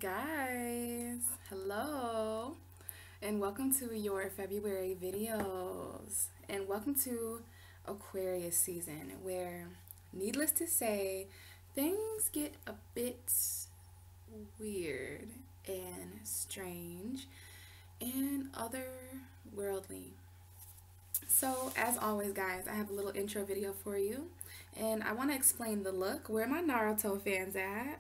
Guys, hello, and welcome to your February videos, and welcome to Aquarius season, where, needless to say, things get a bit weird and strange and otherworldly. So, as always, guys, I have a little intro video for you, and I want to explain the look. Where my Naruto fans at?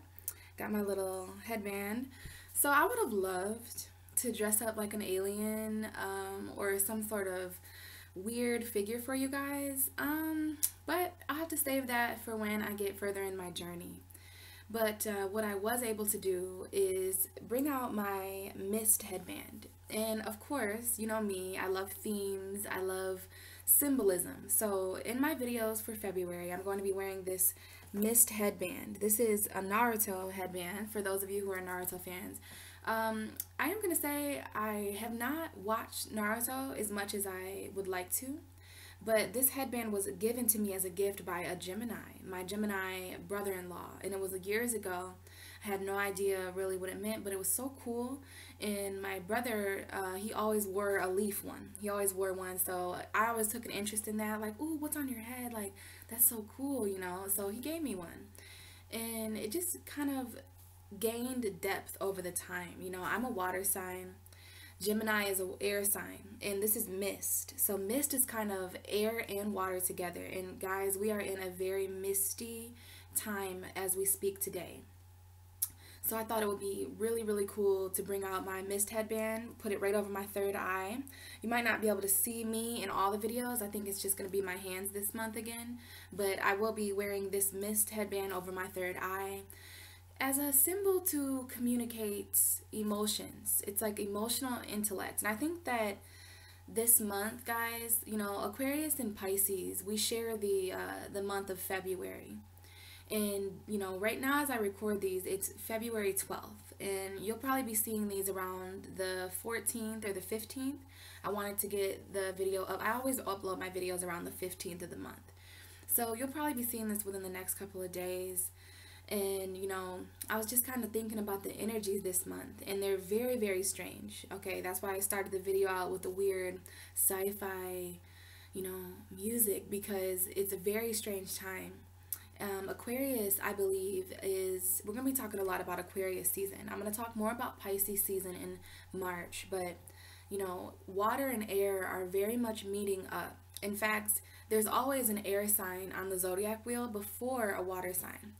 Got my little headband. So I would have loved to dress up like an alien or some sort of weird figure for you guys. But I'll have to save that for when I get further in my journey. But what I was able to do is bring out my mist headband. And of course, you know me, I love themes, I love symbolism. So in my videos for February, I'm going to be wearing this mist headband. This is a Naruto headband for those of you who are Naruto fans. I am going to say I have not watched Naruto as much as I would like to. But this headband was given to me as a gift by a Gemini, my Gemini brother-in-law. And it was years ago. I had no idea really what it meant, but it was so cool. And my brother, he always wore a leaf one. He always wore one. So I always took an interest in that. Like, ooh, what's on your head? Like, that's so cool, you know? So he gave me one. And it just kind of gained depth over the time. You know, I'm a water sign. Gemini is an air sign, and this is mist. So mist is kind of air and water together. And guys, we are in a very misty time as we speak today. So I thought it would be really, really cool to bring out my mist headband, put it right over my third eye. You might not be able to see me in all the videos. I think it's just going to be my hands this month again. But I will be wearing this mist headband over my third eye as a symbol to communicate emotions. It's like emotional intellect. And I think that this month, guys, you know, Aquarius and Pisces, we share the month of February. And, you know, right now as I record these, it's February 12th. And you'll probably be seeing these around the 14th or the 15th. I wanted to get the video up. I always upload my videos around the 15th of the month. So you'll probably be seeing this within the next couple of days. And, you know, I was just kind of thinking about the energies this month, and they're very, very strange. Okay, that's why I started the video out with the weird sci-fi, you know, music, because it's a very strange time. Aquarius, I believe, we're going to be talking a lot about Aquarius season. I'm going to talk more about Pisces season in March, but, you know, water and air are very much meeting up. In fact, there's always an air sign on the zodiac wheel before a water sign,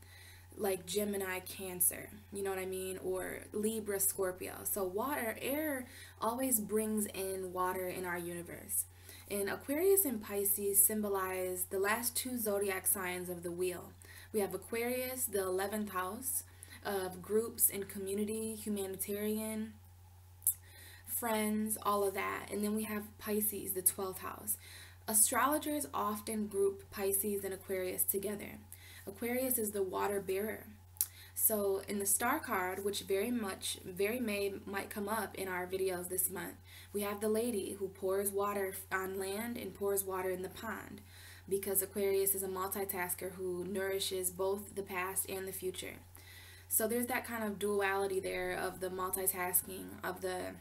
like Gemini, Cancer, you know what I mean, or Libra, Scorpio. So water, air always brings in water in our universe. And Aquarius and Pisces symbolize the last two zodiac signs of the wheel. We have Aquarius, the 11th house of groups and community, humanitarian, friends, all of that. And then we have Pisces, the 12th house. Astrologers often group Pisces and Aquarius together. Aquarius is the water bearer. So in the star card, which might come up in our videos this month, we have the lady who pours water on land and pours water in the pond, because Aquarius is a multitasker who nourishes both the past and the future. So there's that kind of duality there of the multitasking, of the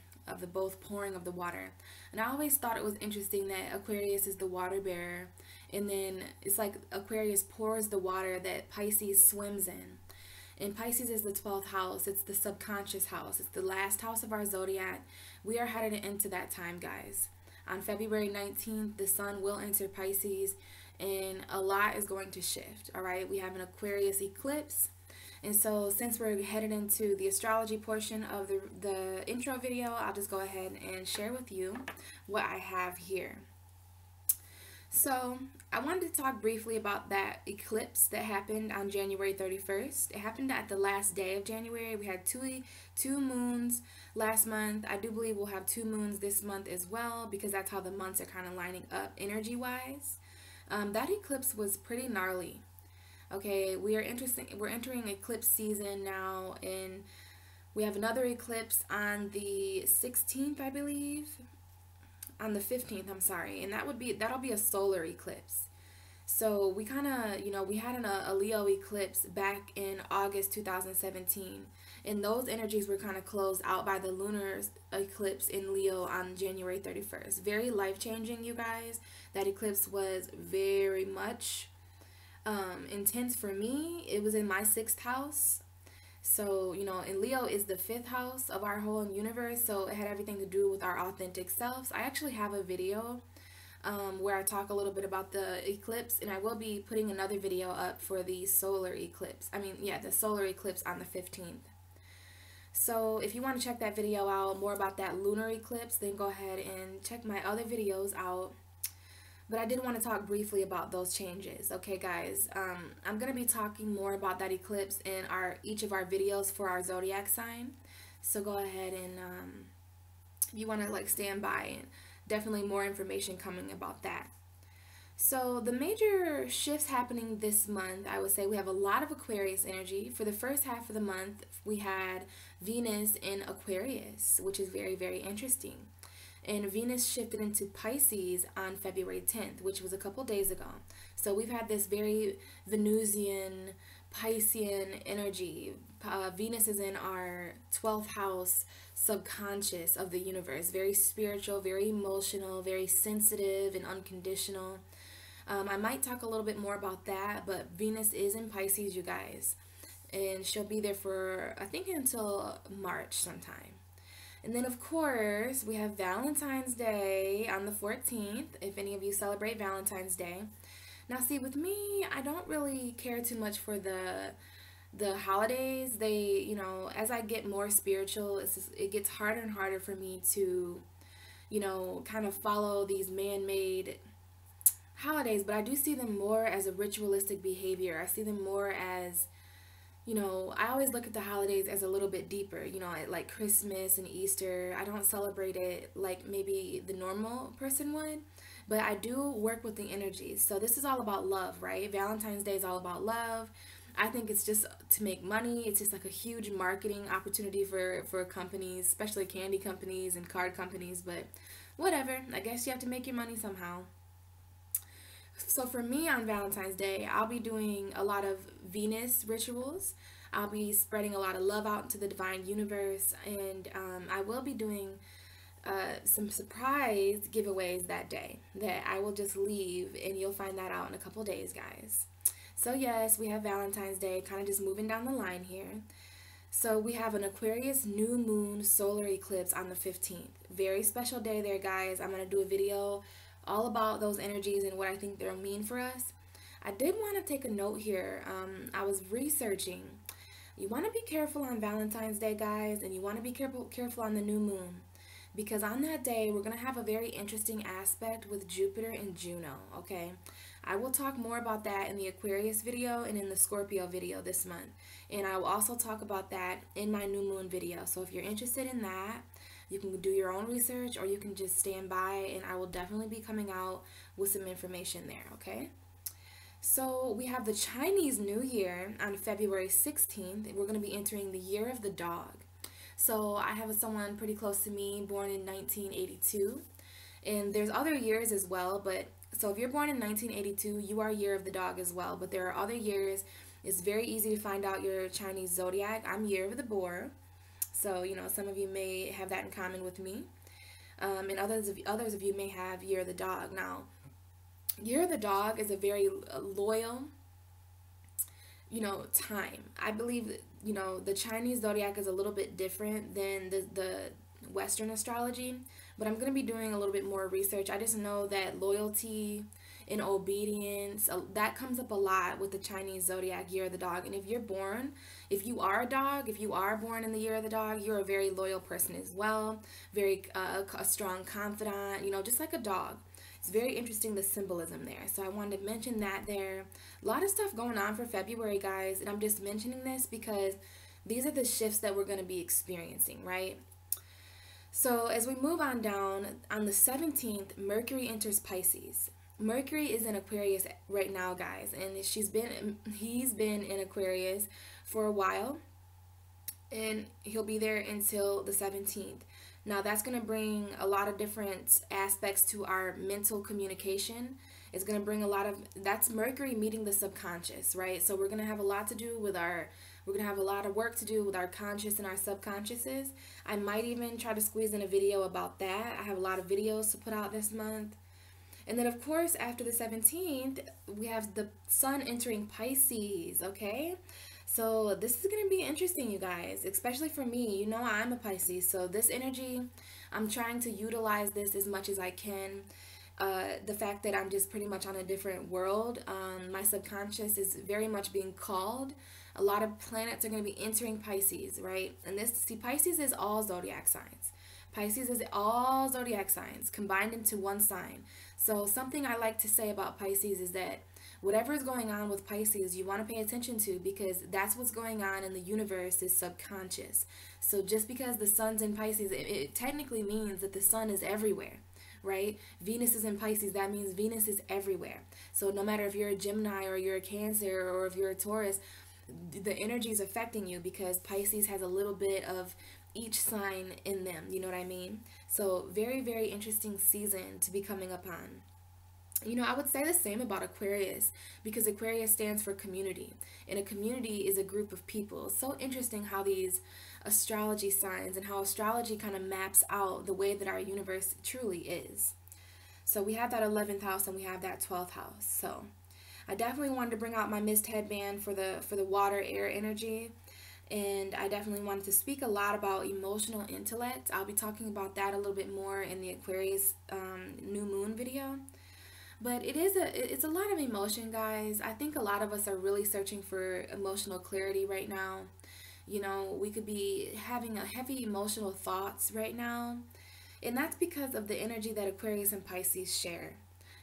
both pouring of the water. And I always thought it was interesting that Aquarius is the water bearer, and then it's like Aquarius pours the water that Pisces swims in. And Pisces is the 12th house. It's the subconscious house. It's the last house of our zodiac. We are headed into that time, guys. On February 19th, the sun will enter Pisces, and a lot is going to shift, all right? We have an Aquarius eclipse. And so since we're headed into the astrology portion of the intro video, I'll just go ahead and share with you what I have here. So I wanted to talk briefly about that eclipse that happened on January 31st. It happened at the last day of January. We had two moons last month. I do believe we'll have two moons this month as well, because that's how the months are kind of lining up energy-wise. That eclipse was pretty gnarly. Okay, we're entering eclipse season now, and we have another eclipse on the 16th, I believe. On the 15th, I'm sorry, and that'll be a solar eclipse. So we kind of, we had a Leo eclipse back in August 2017, And those energies were kind of closed out by the lunar eclipse in Leo on January 31st. Very life-changing, you guys. That eclipse was very much intense for me. It was in my 6th house. So, you know, and Leo is the 5th house of our whole universe. So it had everything to do with our authentic selves. I actually have a video where I talk a little bit about the eclipse, and I will be putting another video up for the solar eclipse. The solar eclipse on the 15th. So if you want to check that video out, more about that lunar eclipse, then go ahead and check my other videos out. But I did want to talk briefly about those changes. Okay, guys, I'm going to be talking more about that eclipse in each of our videos for our zodiac sign. So go ahead and if you want to like stand by, and definitely more information coming about that. So the major shifts happening this month, I would say we have a lot of Aquarius energy. For the first half of the month, we had Venus in Aquarius, which is very, very interesting. And Venus shifted into Pisces on February 10th, which was a couple days ago. So we've had this very Venusian, Piscean energy. Venus is in our 12th house subconscious of the universe. Very spiritual, very emotional, very sensitive and unconditional. I might talk a little bit more about that, but Venus is in Pisces, you guys. And she'll be there for, I think, until March sometime. And then, of course, we have Valentine's Day on the 14th, if any of you celebrate Valentine's Day. Now, see, with me, I don't really care too much for the holidays. They, you know, as I get more spiritual, it gets harder and harder for me to, you know, kind of follow these man-made holidays. But I do see them more as a ritualistic behavior. I see them more as, you know, I always look at the holidays as a little bit deeper, you know, like Christmas and Easter. I don't celebrate it like maybe the normal person would, but I do work with the energies. So this is all about love, right? Valentine's Day is all about love. I think it's just to make money. It's just like a huge marketing opportunity for companies, especially candy companies and card companies, but whatever. I guess you have to make your money somehow. So for me on Valentine's Day, I'll be doing a lot of Venus rituals. I'll be spreading a lot of love out into the divine universe, and I will be doing some surprise giveaways that day that I will just leave, and you'll find that out in a couple days, guys. So yes, we have Valentine's Day, kind of just moving down the line here. So we have an Aquarius new moon solar eclipse on the 15th. Very special day there, guys. I'm going to do a video all about those energies and what I think they'll mean for us. I did want to take a note here. I was researching. You want to be careful on Valentine's Day, guys, and you want to be careful on the new moon, because on that day we're going to have a very interesting aspect with Jupiter and Juno, okay? I will talk more about that in the Aquarius video and in the Scorpio video this month, and I will also talk about that in my new moon video. So if you're interested in that, you can do your own research, or you can just stand by, and I will definitely be coming out with some information there, okay? So we have the Chinese New Year on February 16th. We're going to be entering the year of the dog. So I have someone pretty close to me born in 1982, and there's other years as well, but so if you're born in 1982, you are year of the dog as well, but there are other years. It's very easy to find out your Chinese zodiac. I'm year of the boar. So, you know, some of you may have that in common with me. And others of you may have year of the dog. Now, year of the dog is a very loyal, you know, time. I believe that, you know, the Chinese zodiac is a little bit different than the Western astrology, but I'm going to be doing a little bit more research. I just know that loyalty and obedience, that comes up a lot with the Chinese zodiac year of the dog. And if you are a dog, if you are born in the year of the dog, you're a very loyal person as well, very a strong confidant, you know, just like a dog. It's very interesting, the symbolism there. So I wanted to mention that there. A lot of stuff going on for February, guys, and I'm just mentioning this because these are the shifts that we're going to be experiencing, right? So as we move on down, on the 17th, Mercury enters Pisces. Mercury is in Aquarius right now, guys, and he's been in Aquarius for a while, and he'll be there until the 17th. Now that's going to bring a lot of different aspects to our mental communication. It's going to bring a lot of, that's Mercury meeting the subconscious, right? So we're going to have a lot to do with our We're going to have a lot of work to do with our conscious and our subconsciouses. I might even try to squeeze in a video about that. I have a lot of videos to put out this month. And then, of course, after the 17th, we have the sun entering Pisces, okay? So this is going to be interesting, you guys, especially for me. You know, I'm a Pisces, so this energy, I'm trying to utilize this as much as I can. The fact that I'm just pretty much on a different world, my subconscious is very much being called. A lot of planets are going to be entering Pisces, right? And this, see, Pisces is all zodiac signs. Pisces is all zodiac signs combined into one sign. So something I like to say about Pisces is that whatever is going on with Pisces, you want to pay attention to, because that's what's going on in the universe is subconscious. So just because the sun's in Pisces, it technically means that the sun is everywhere, right? Venus is in Pisces. That means Venus is everywhere. So no matter if you're a Gemini or you're a Cancer or if you're a Taurus, the energy is affecting you because Pisces has a little bit of each sign in them, you know what I mean? So very, very interesting season to be coming up on. You know, I would say the same about Aquarius, because Aquarius stands for community, and a community is a group of people. It's so interesting how these astrology signs and how astrology kind of maps out the way that our universe truly is. So we have that 11th house and we have that 12th house. So I definitely wanted to bring out my mist headband for the water air energy. And I definitely wanted to speak a lot about emotional intellect. I'll be talking about that a little bit more in the Aquarius new moon video. But it's a lot of emotion, guys. I think a lot of us are really searching for emotional clarity right now. You know, we could be having a heavy emotional thoughts right now. And that's because of the energy that Aquarius and Pisces share.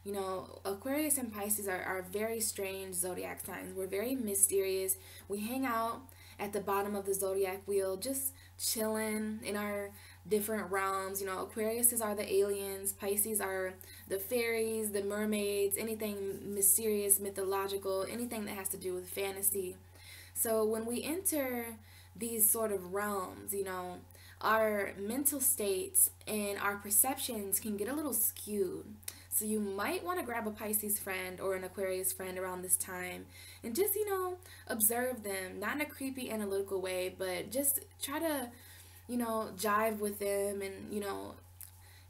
You know, Aquarius and Pisces are very strange zodiac signs. We're very mysterious. We hang out at the bottom of the zodiac wheel, just chilling in our different realms. You know, Aquarius are the aliens, Pisces are the fairies, the mermaids, anything mysterious, mythological, anything that has to do with fantasy. So when we enter these sort of realms, you know, our mental states and our perceptions can get a little skewed. So you might want to grab a Pisces friend or an Aquarius friend around this time and just, you know, observe them, not in a creepy analytical way, but just try to, you know, jive with them. And, you know,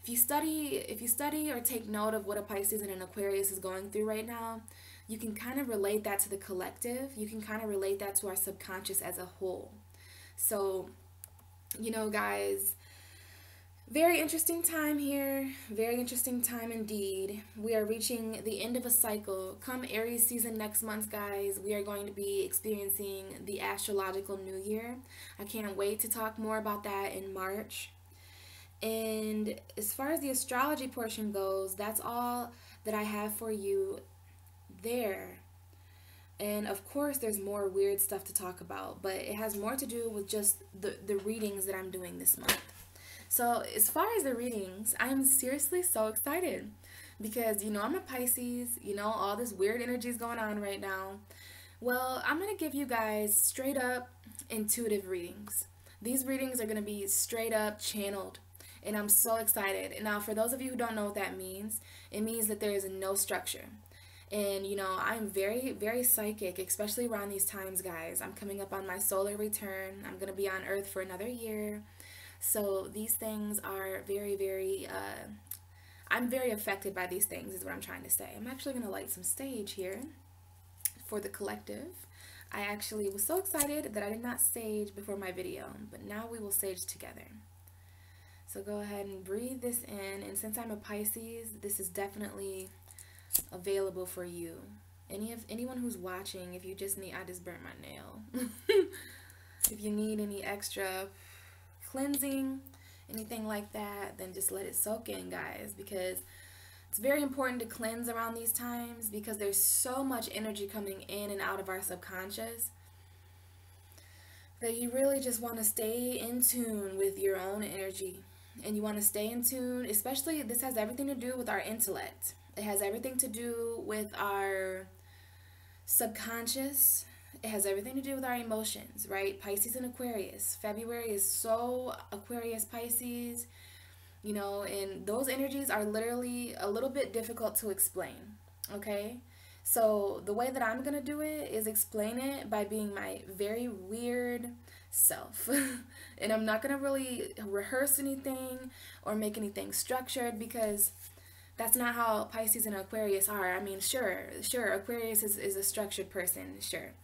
if you study or take note of what a Pisces and an Aquarius is going through right now, you can kind of relate that to the collective. You can kind of relate that to our subconscious as a whole. So, you know, guys, very interesting time here. Very interesting time indeed. We are reaching the end of a cycle. Come Aries season next month, guys, we are going to be experiencing the astrological new year. I can't wait to talk more about that in March. And as far as the astrology portion goes, that's all that I have for you there. And of course, there's more weird stuff to talk about, but it has more to do with just the readings that I'm doing this month. So as far as the readings, I am seriously so excited because, you know, I'm a Pisces, you know, all this weird energy is going on right now. Well, I'm going to give you guys straight up intuitive readings. These readings are going to be straight up channeled, and I'm so excited. And now, for those of you who don't know what that means, it means that there is no structure. And, you know, I'm very, very psychic, especially around these times, guys. I'm coming up on my solar return. I'm going to be on Earth for another year. So these things are very, very, I'm very affected by these things is what I'm trying to say. I'm actually going to light some sage here for the collective. I actually was so excited that I did not sage before my video, but now we will sage together. So go ahead and breathe this in. And since I'm a Pisces, this is definitely available for you. Anyone who's watching, if you just need, I just burnt my nail. If you need any extra cleansing, anything like that, then just let it soak in, guys, because it's very important to cleanse around these times because there's so much energy coming in and out of our subconscious that you really just want to stay in tune with your own energy. And you want to stay in tune, especially this has everything to do with our intellect. It has everything to do with our subconscious. It has everything to do with our emotions, right? Pisces and Aquarius. February is so Aquarius, Pisces, you know, and those energies are literally a little bit difficult to explain, okay? So the way that I'm gonna do it is explain it by being my very weird self. And I'm not gonna really rehearse anything or make anything structured, because that's not how Pisces and Aquarius are. I mean, sure, Aquarius is a structured person, sure.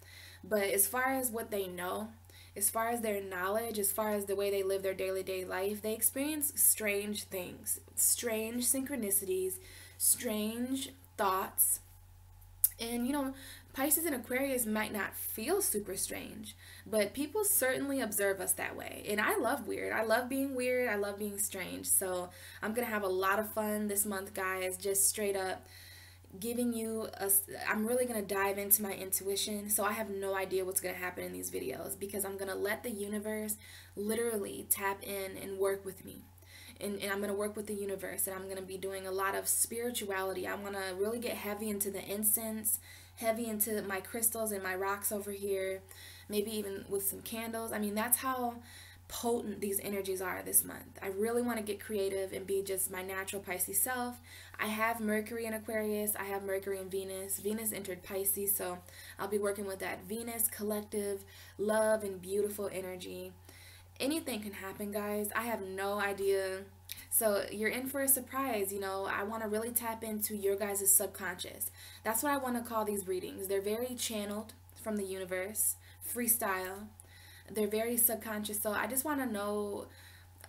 But as far as what they know, as far as their knowledge, as far as the way they live their daily life, they experience strange things, strange synchronicities, strange thoughts. And Pisces and Aquarius might not feel super strange, but people certainly observe us that way. And I love weird. I love being weird. I love being strange. So I'm going to have a lot of fun this month, guys, just straight up giving you I'm really going to dive into my intuition. So I have no idea what's going to happen in these videos, because I'm going to let the universe literally tap in and work with me. And I'm going to work with the universe, and I'm going to be doing a lot of spirituality. I'm going to really get heavy into the incense, heavy into my crystals and my rocks over here, maybe even with some candles. I mean, that's how potent these energies are this month. I really want to get creative and be just my natural Pisces self. I have Mercury in Aquarius. I have Mercury in Venus. Venus entered Pisces, so I'll be working with that Venus collective love and beautiful energy. Anything can happen, guys. I have no idea. So you're in for a surprise. I want to really tap into your guys' subconscious. That's what I want to call these readings. They're very channeled from the universe, freestyle. They're very subconscious. So I just want to know.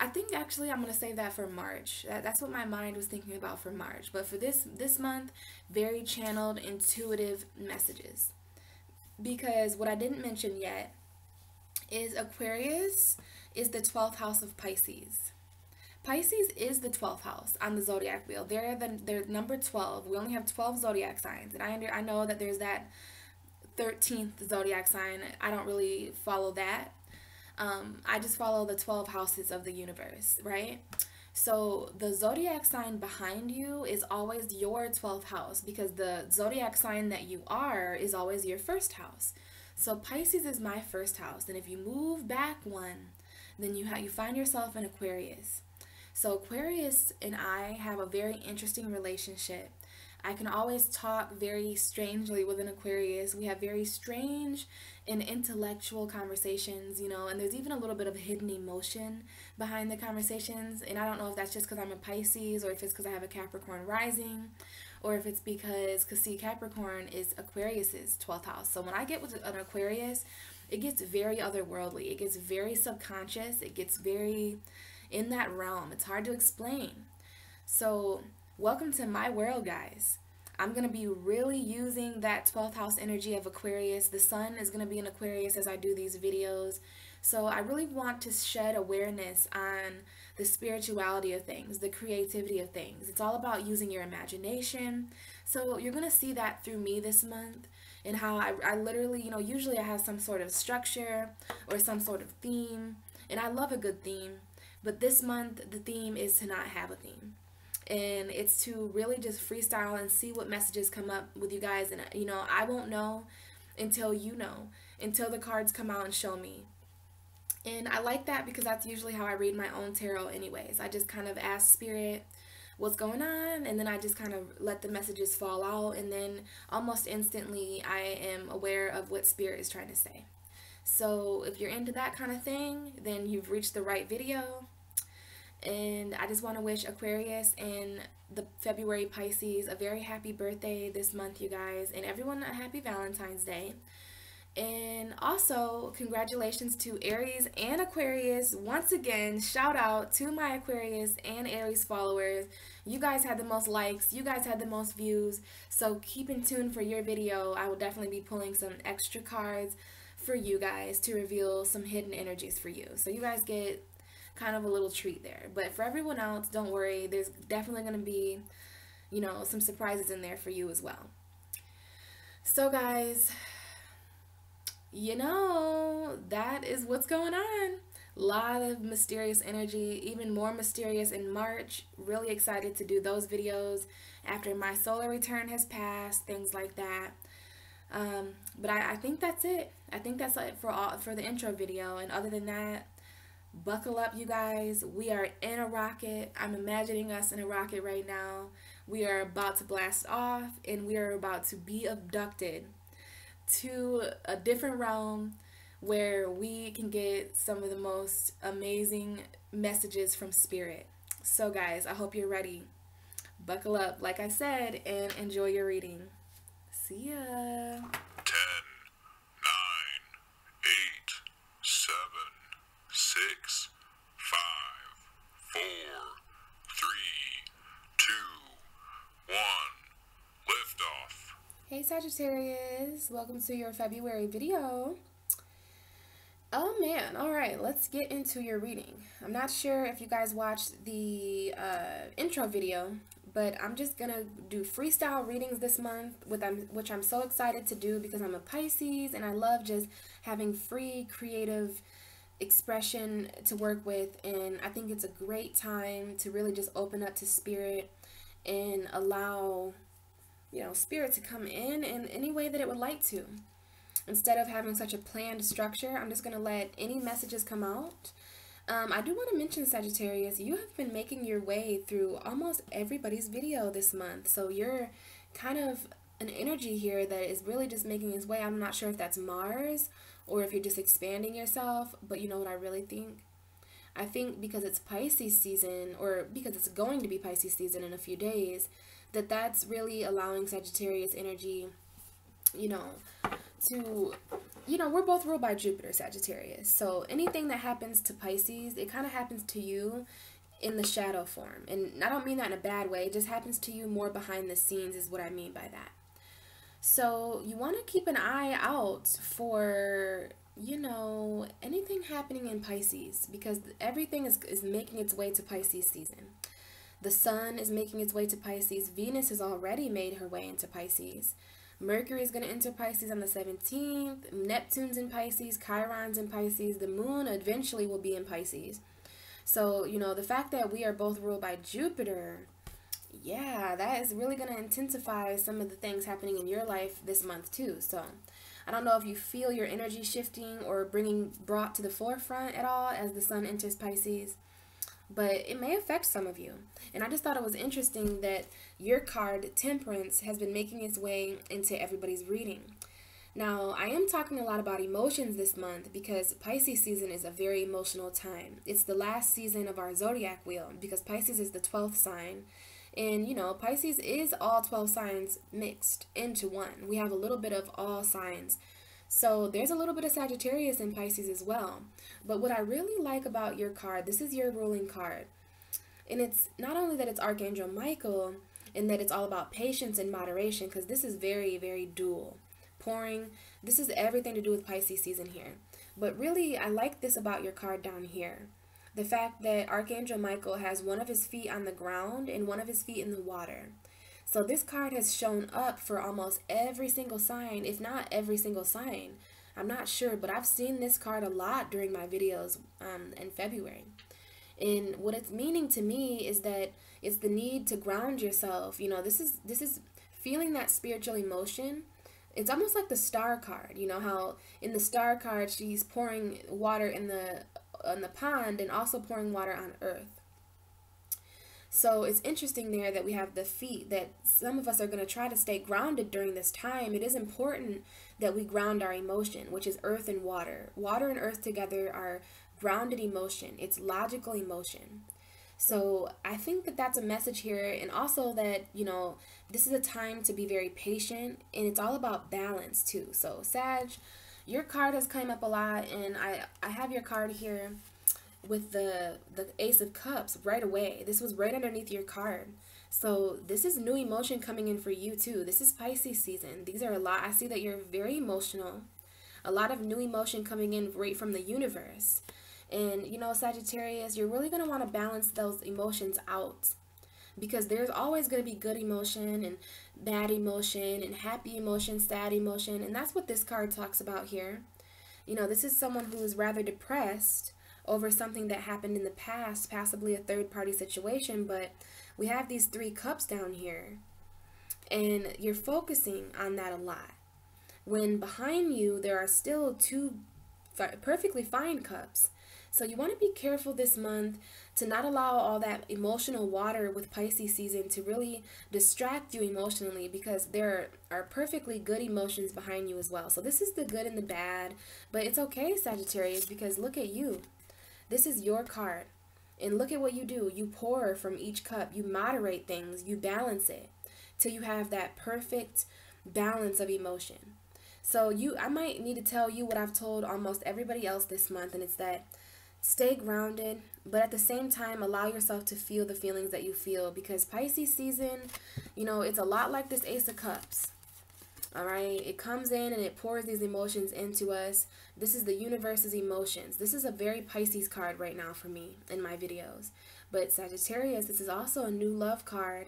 I think actually I'm going to save that for March. That's what my mind was thinking about for March. But for this month, very channeled, intuitive messages. Because what I didn't mention yet is Aquarius is the 12th house of Pisces. Pisces is the 12th house on the zodiac wheel. They're number 12. We only have 12 zodiac signs, and I know that there's that 13th zodiac sign. I don't really follow that. I just follow the 12 houses of the universe, right? So the zodiac sign behind you is always your 12th house, because the zodiac sign that you are is always your first house. So Pisces is my first house, and if you move back one, then you find yourself in Aquarius. So Aquarius and I have a very interesting relationship. I can always talk very strangely with an Aquarius. We have very strange and intellectual conversations, and there's even a little bit of hidden emotion behind the conversations. And I don't know if that's just because I'm a Pisces, or if it's because I have a Capricorn rising, or if it's because see, Capricorn is Aquarius's 12th house. So when I get with an Aquarius, it gets very otherworldly. It gets very subconscious. It gets very in that realm. It's hard to explain. So welcome to my world, guys. I'm going to be really using that 12th house energy of Aquarius. The sun is going to be in Aquarius as I do these videos. So I really want to shed awareness on the spirituality of things, the creativity of things. It's all about using your imagination. So you're going to see that through me this month, and how I literally, usually I have some sort of structure or some sort of theme, and I love a good theme. But this month, the theme is to not have a theme. And it's to really just freestyle and see what messages come up with you guys. And, I won't know until until the cards come out and show me. And I like that, because that's usually how I read my own tarot anyways. I just kind of ask Spirit what's going on, and then I just kind of let the messages fall out, and then almost instantly I am aware of what Spirit is trying to say. So if you're into that kind of thing, then you've reached the right video. And I just want to wish Aquarius and the February Pisces a very happy birthday this month, you guys, and everyone a happy Valentine's Day. And also, congratulations to Aries and Aquarius. Once again, shout out to my Aquarius and Aries followers. You guys had the most likes. You guys had the most views. So keep in tune for your video. I will definitely be pulling some extra cards for you guys to reveal some hidden energies for you. So you guys get kind of a little treat there. But for everyone else, don't worry. There's definitely going to be, some surprises in there for you as well. So guys, that is what's going on. A lot of mysterious energy, even more mysterious in March. Really excited to do those videos after my solar return has passed, things like that. But I think that's it. I think that's it for the intro video. And other than that, buckle up, you guys. We are in a rocket. I'm imagining us in a rocket right now. We are about to blast off, and we are about to be abducted to a different realm where we can get some of the most amazing messages from spirit. So, guys, I hope you're ready. Buckle up, like I said, and enjoy your reading. See ya. 10, 9, 8, 7, 6, 5, 4, 3, 2, 1. Lift off. Hey Sagittarius, welcome to your February video. Oh man, alright, let's get into your reading. I'm not sure if you guys watched the intro video, but I'm just gonna do freestyle readings this month, which I'm so excited to do because I'm a Pisces and I love just having free creative expression to work with, and I think it's a great time to really just open up to spirit and allow, you know, spirit to come in any way that it would like to. Instead of having such a planned structure, I'm just going to let any messages come out. I do want to mention, Sagittarius, you have been making your way through almost everybody's video this month. So you're kind of an energy here that is really just making its way. I'm not sure if that's Mars or if you're just expanding yourself, but you know what I really think? I think because it's Pisces season, or because it's going to be Pisces season in a few days, that's really allowing Sagittarius energy, you know, to, you know, we're both ruled by Jupiter, Sagittarius. So anything that happens to Pisces, it kind of happens to you in the shadow form. And I don't mean that in a bad way. It just happens to you more behind the scenes is what I mean by that. So you want to keep an eye out for, you know, anything happening in Pisces, because everything is making its way to Pisces season. The sun is making its way to Pisces. Venus has already made her way into Pisces. Mercury is going to enter Pisces on the 17th. Neptune's in Pisces. Chiron's in Pisces. The moon eventually will be in Pisces. So, you know, the fact that we are both ruled by Jupiter, yeah, that is really going to intensify some of the things happening in your life this month too. So, I don't know if you feel your energy shifting or brought to the forefront at all as the sun enters Pisces, but it may affect some of you. And I just thought it was interesting that your card, Temperance, has been making its way into everybody's reading. Now, I am talking a lot about emotions this month because Pisces season is a very emotional time. It's the last season of our zodiac wheel because Pisces is the 12th sign. And, you know, Pisces is all 12 signs mixed into one. We have a little bit of all signs. So there's a little bit of Sagittarius in Pisces as well. But what I really like about your card, this is your ruling card. And it's not only that it's Archangel Michael and that it's all about patience and moderation, because this is very, very dual. Pouring, this is everything to do with Pisces season here. But really, I like this about your card down here. The fact that Archangel Michael has one of his feet on the ground and one of his feet in the water. So this card has shown up for almost every single sign, if not every single sign. I'm not sure, but I've seen this card a lot during my videos in February. And what it's meaning to me is that it's the need to ground yourself. You know, this is feeling that spiritual emotion. It's almost like the star card. You know how in the star card she's pouring water in the pond and also pouring water on earth. So it's interesting there that we have the feet, that some of us are going to try to stay grounded during this time. It is important that we ground our emotion, which is earth and water. Water and earth together are grounded emotion. It's logical emotion. So I think that that's a message here. And also that, you know, this is a time to be very patient, and it's all about balance too. So Sag, your card has come up a lot, and I have your card here with the Ace of Cups right away. This was right underneath your card. So this is new emotion coming in for you too. This is Pisces season. These are a lot. I see that you're very emotional. A lot of new emotion coming in right from the universe. And you know, Sagittarius, you're really going to want to balance those emotions out, because there's always going to be good emotion and bad emotion and happy emotion, sad emotion. And that's what this card talks about here. You know, this is someone who is rather depressed over something that happened in the past, possibly a third-party situation, but we have these 3 cups down here, and you're focusing on that a lot. When behind you, there are still 2 perfectly fine cups. So you want to be careful this month to not allow all that emotional water with Pisces season to really distract you emotionally, because there are perfectly good emotions behind you as well. So this is the good and the bad, but it's okay, Sagittarius, because look at you. This is your card. And look at what you do. You pour from each cup. You moderate things. You balance it till you have that perfect balance of emotion. So I might need to tell you what I've told almost everybody else this month, and it's that stay grounded, but at the same time, allow yourself to feel the feelings that you feel, because Pisces season, it's a lot like this Ace of Cups. All right, it comes in and it pours these emotions into us. This is the universe's emotions. This is a very Pisces card right now for me in my videos. But Sagittarius, this is also a new love card.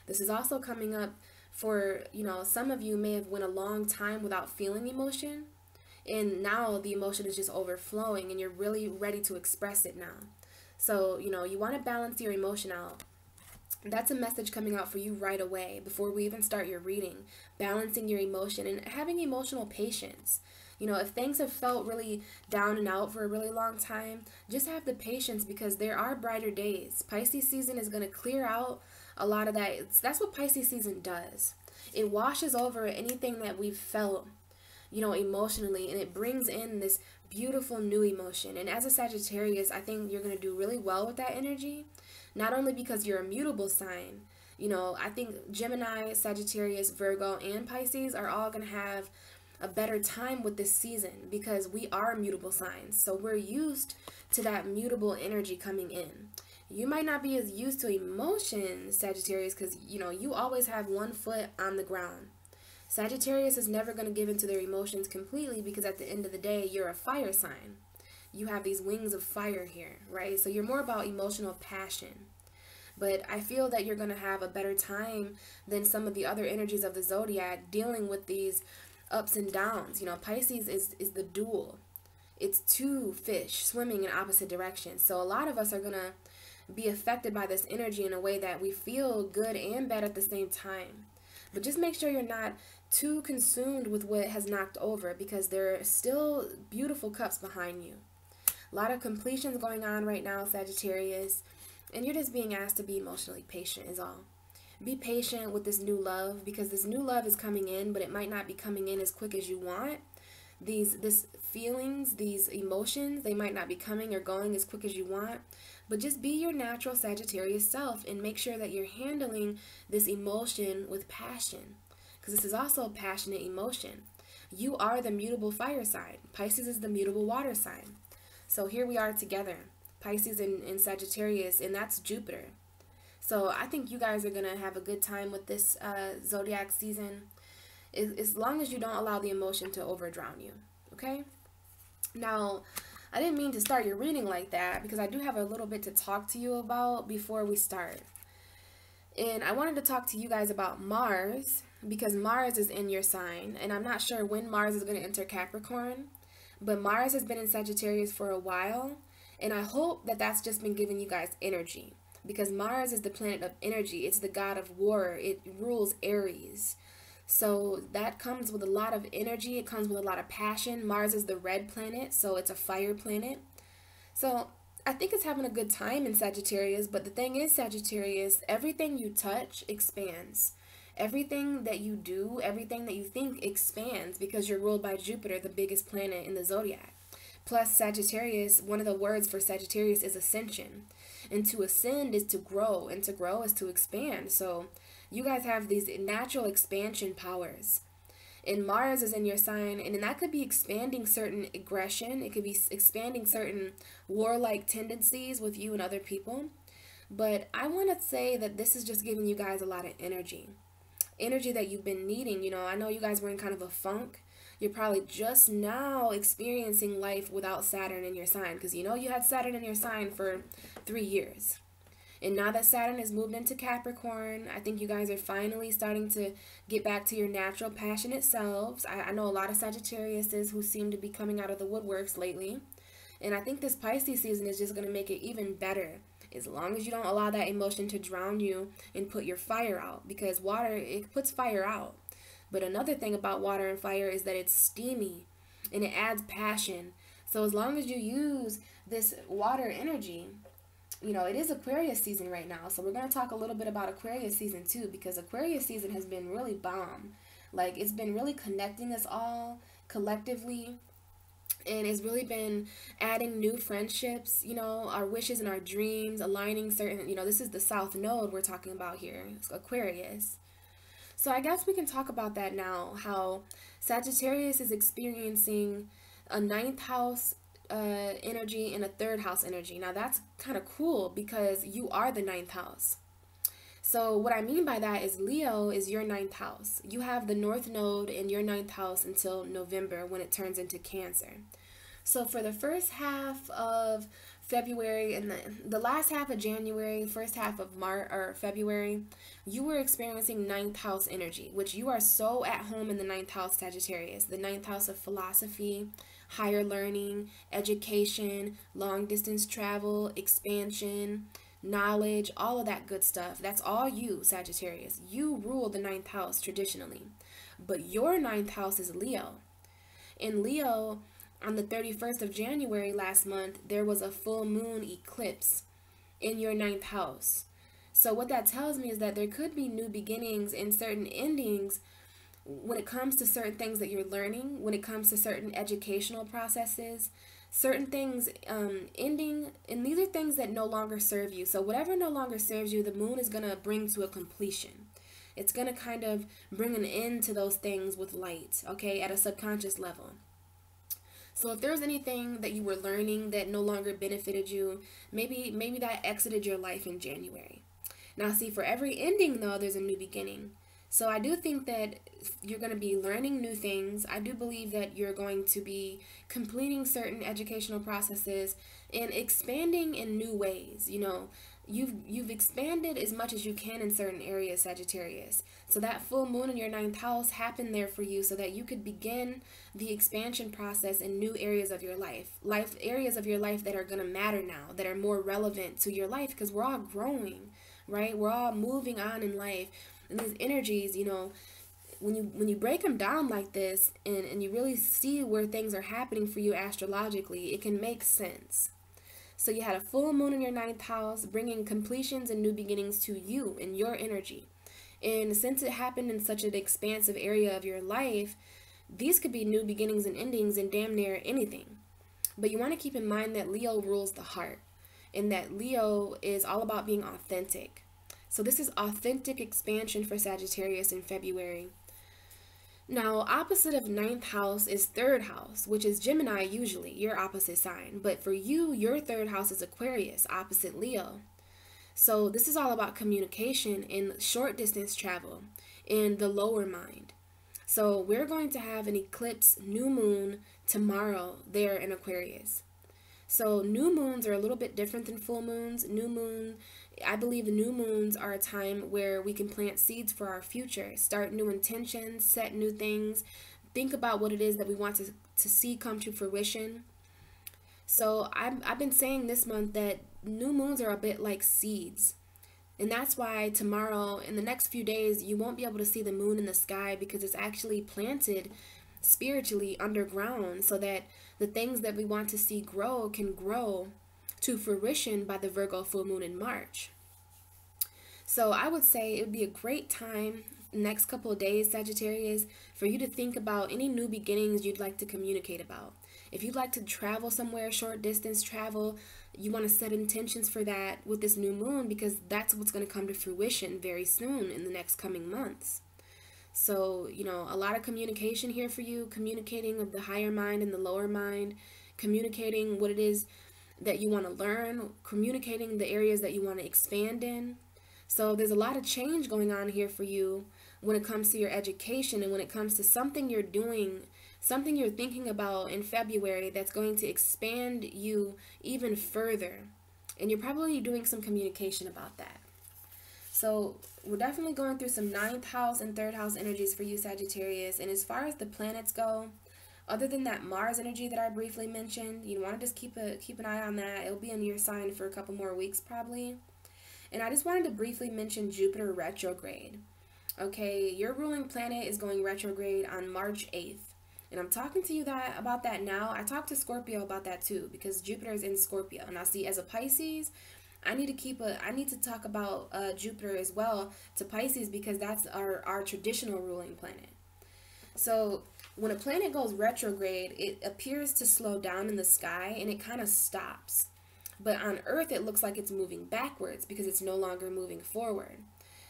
This is also coming up for, some of you may have went a long time without feeling emotion. And now the emotion is just overflowing and you're really ready to express it now. So, you want to balance your emotion out. That's a message coming out for you right away before we even start your reading. Balancing your emotion and having emotional patience. If things have felt really down and out for a really long time, just have the patience, because there are brighter days. Pisces season is going to clear out a lot of that. That's what Pisces season does. It washes over anything that we've felt, emotionally, and it brings in this beautiful new emotion. And as a Sagittarius, I think you're going to do really well with that energy, not only because you're a mutable sign. I think Gemini, Sagittarius, Virgo, and Pisces are all going to have a better time with this season, because we are mutable signs. So we're used to that mutable energy coming in. You might not be as used to emotions, Sagittarius, because, you always have one foot on the ground. Sagittarius is never going to give into their emotions completely, because at the end of the day, you're a fire sign. You have these wings of fire here, right? So you're more about emotional passion. But I feel that you're going to have a better time than some of the other energies of the zodiac dealing with these ups and downs. Pisces is the duel. It's two fish swimming in opposite directions. So a lot of us are going to be affected by this energy in a way that we feel good and bad at the same time. But just make sure you're not too consumed with what has knocked over, because there are still beautiful cups behind you. A lot of completions going on right now, Sagittarius, and you're just being asked to be emotionally patient is all. Be patient with this new love, because this new love is coming in, but it might not be coming in as quick as you want. These feelings, these emotions, they might not be coming or going as quick as you want. But just be your natural Sagittarius self and make sure that you're handling this emotion with passion, because this is also a passionate emotion. You are the mutable fire sign. Pisces is the mutable water sign. So here we are together, Pisces and Sagittarius, and that's Jupiter. So I think you guys are going to have a good time with this zodiac season, as long as you don't allow the emotion to overdrown you, okay? Now, I didn't mean to start your reading like that, because I do have a little bit to talk to you about before we start. And I wanted to talk to you guys about Mars, because Mars is in your sign, and I'm not sure when Mars is going to enter Capricorn, but Mars has been in Sagittarius for a while, and I hope that that's just been giving you guys energy, because Mars is the planet of energy. It's the god of war. It rules Aries. So that comes with a lot of energy. It comes with a lot of passion. Mars is the red planet, so it's a fire planet. So I think it's having a good time in Sagittarius, but the thing is, Sagittarius, everything you touch expands. Everything that you do, everything that you think expands, because you're ruled by Jupiter, the biggest planet in the zodiac. Plus, Sagittarius, one of the words for Sagittarius is ascension. And to ascend is to grow, and to grow is to expand. So you guys have these natural expansion powers. And Mars is in your sign, and that could be expanding certain aggression. It could be expanding certain warlike tendencies with you and other people. But I want to say that this is just giving you guys a lot of energy. Energy that you've been needing. I know you guys were in kind of a funk. You're probably just now experiencing life without Saturn in your sign, because you had Saturn in your sign for 3 years. And now that Saturn has moved into Capricorn, I think you guys are finally starting to get back to your natural passionate selves. I know a lot of Sagittariuses who seem to be coming out of the woodworks lately. And I think this Pisces season is just going to make it even better, as long as you don't allow that emotion to drown you and put your fire out. Because water, it puts fire out. But another thing about water and fire is that it's steamy and it adds passion. So as long as you use this water energy, you know, it is Aquarius season right now. So we're going to talk a little bit about Aquarius season too, because Aquarius season has been really bomb. Like, it's been really connecting us all collectively, and it's really been adding new friendships, you know, our wishes and our dreams, aligning certain, you know, this is the South Node we're talking about here, it's Aquarius. So I guess we can talk about that now, how Sagittarius is experiencing a ninth house energy and a third house energy. Now that's kind of cool because you are the ninth house. So what I mean by that is Leo is your ninth house. You have the North Node in your ninth house until November when it turns into Cancer. So for the first half of February and the last half of January, first half of March or February, you were experiencing ninth house energy, which you are so at home in the ninth house, Sagittarius. The ninth house of philosophy, higher learning, education, long distance travel, expansion, knowledge, all of that good stuff. That's all you, Sagittarius. You rule the ninth house traditionally. But your ninth house is Leo. In Leo, on the 31st of January last month, there was a full moon eclipse in your ninth house. So what that tells me is that there could be new beginnings and certain endings when it comes to certain things that you're learning, when it comes to certain educational processes, certain things ending, and these are things that no longer serve you. So whatever no longer serves you, the moon is going to bring to a completion. It's going to kind of bring an end to those things with light, okay, at a subconscious level. So if there's anything that you were learning that no longer benefited you, maybe that exited your life in January. Now see, for every ending though, there's a new beginning. So I do think that you're going to be learning new things. I do believe that you're going to be completing certain educational processes and expanding in new ways. You know, you've expanded as much as you can in certain areas, Sagittarius. So that full moon in your ninth house happened there for you so that you could begin the expansion process in new areas of your life. Areas of your life that are going to matter now, that are more relevant to your life, because we're all growing, right? We're all moving on in life. And these energies, you know, when you break them down like this and you really see where things are happening for you astrologically, it can make sense. So you had a full moon in your ninth house, bringing completions and new beginnings to you and your energy. And since it happened in such an expansive area of your life, these could be new beginnings and endings in damn near anything. But you want to keep in mind that Leo rules the heart, and that Leo is all about being authentic. So this is authentic expansion for Sagittarius in February. Now, opposite of ninth house is third house, which is Gemini usually, your opposite sign. But for you, your third house is Aquarius, opposite Leo. So this is all about communication and short distance travel in the lower mind. So we're going to have an eclipse new moon tomorrow there in Aquarius. So new moons are a little bit different than full moons. I believe the new moons are a time where we can plant seeds for our future, start new intentions, set new things, think about what it is that we want to see come to fruition. So I've been saying this month that new moons are a bit like seeds. And that's why tomorrow, in the next few days, you won't be able to see the moon in the sky because it's actually planted spiritually underground so that the things that we want to see grow can grow to fruition by the Virgo full moon in March. So I would say it would be a great time next couple of days, Sagittarius, for you to think about any new beginnings you'd like to communicate about. If you'd like to travel somewhere, short distance travel, you want to set intentions for that with this new moon because that's what's going to come to fruition very soon in the next coming months. So, you know, a lot of communication here for you, communicating of the higher mind and the lower mind, communicating what it is that you want to learn, communicating the areas that you want to expand in. So there's a lot of change going on here for you when it comes to your education and when it comes to something you're doing, something you're thinking about in February that's going to expand you even further. And you're probably doing some communication about that. So we're definitely going through some ninth house and third house energies for you, Sagittarius. And as far as the planets go, other than that Mars energy that I briefly mentioned, you want to just keep an eye on that. It'll be in your sign for a couple more weeks probably. And I just wanted to briefly mention Jupiter retrograde. Okay, your ruling planet is going retrograde on March 8th. And I'm talking to you about that now. I talked to Scorpio about that too, because Jupiter is in Scorpio. Now see, as a Pisces, I need to talk about Jupiter as well to Pisces, because that's our traditional ruling planet. So when a planet goes retrograde, it appears to slow down in the sky and it kind of stops. But on Earth, it looks like it's moving backwards because it's no longer moving forward.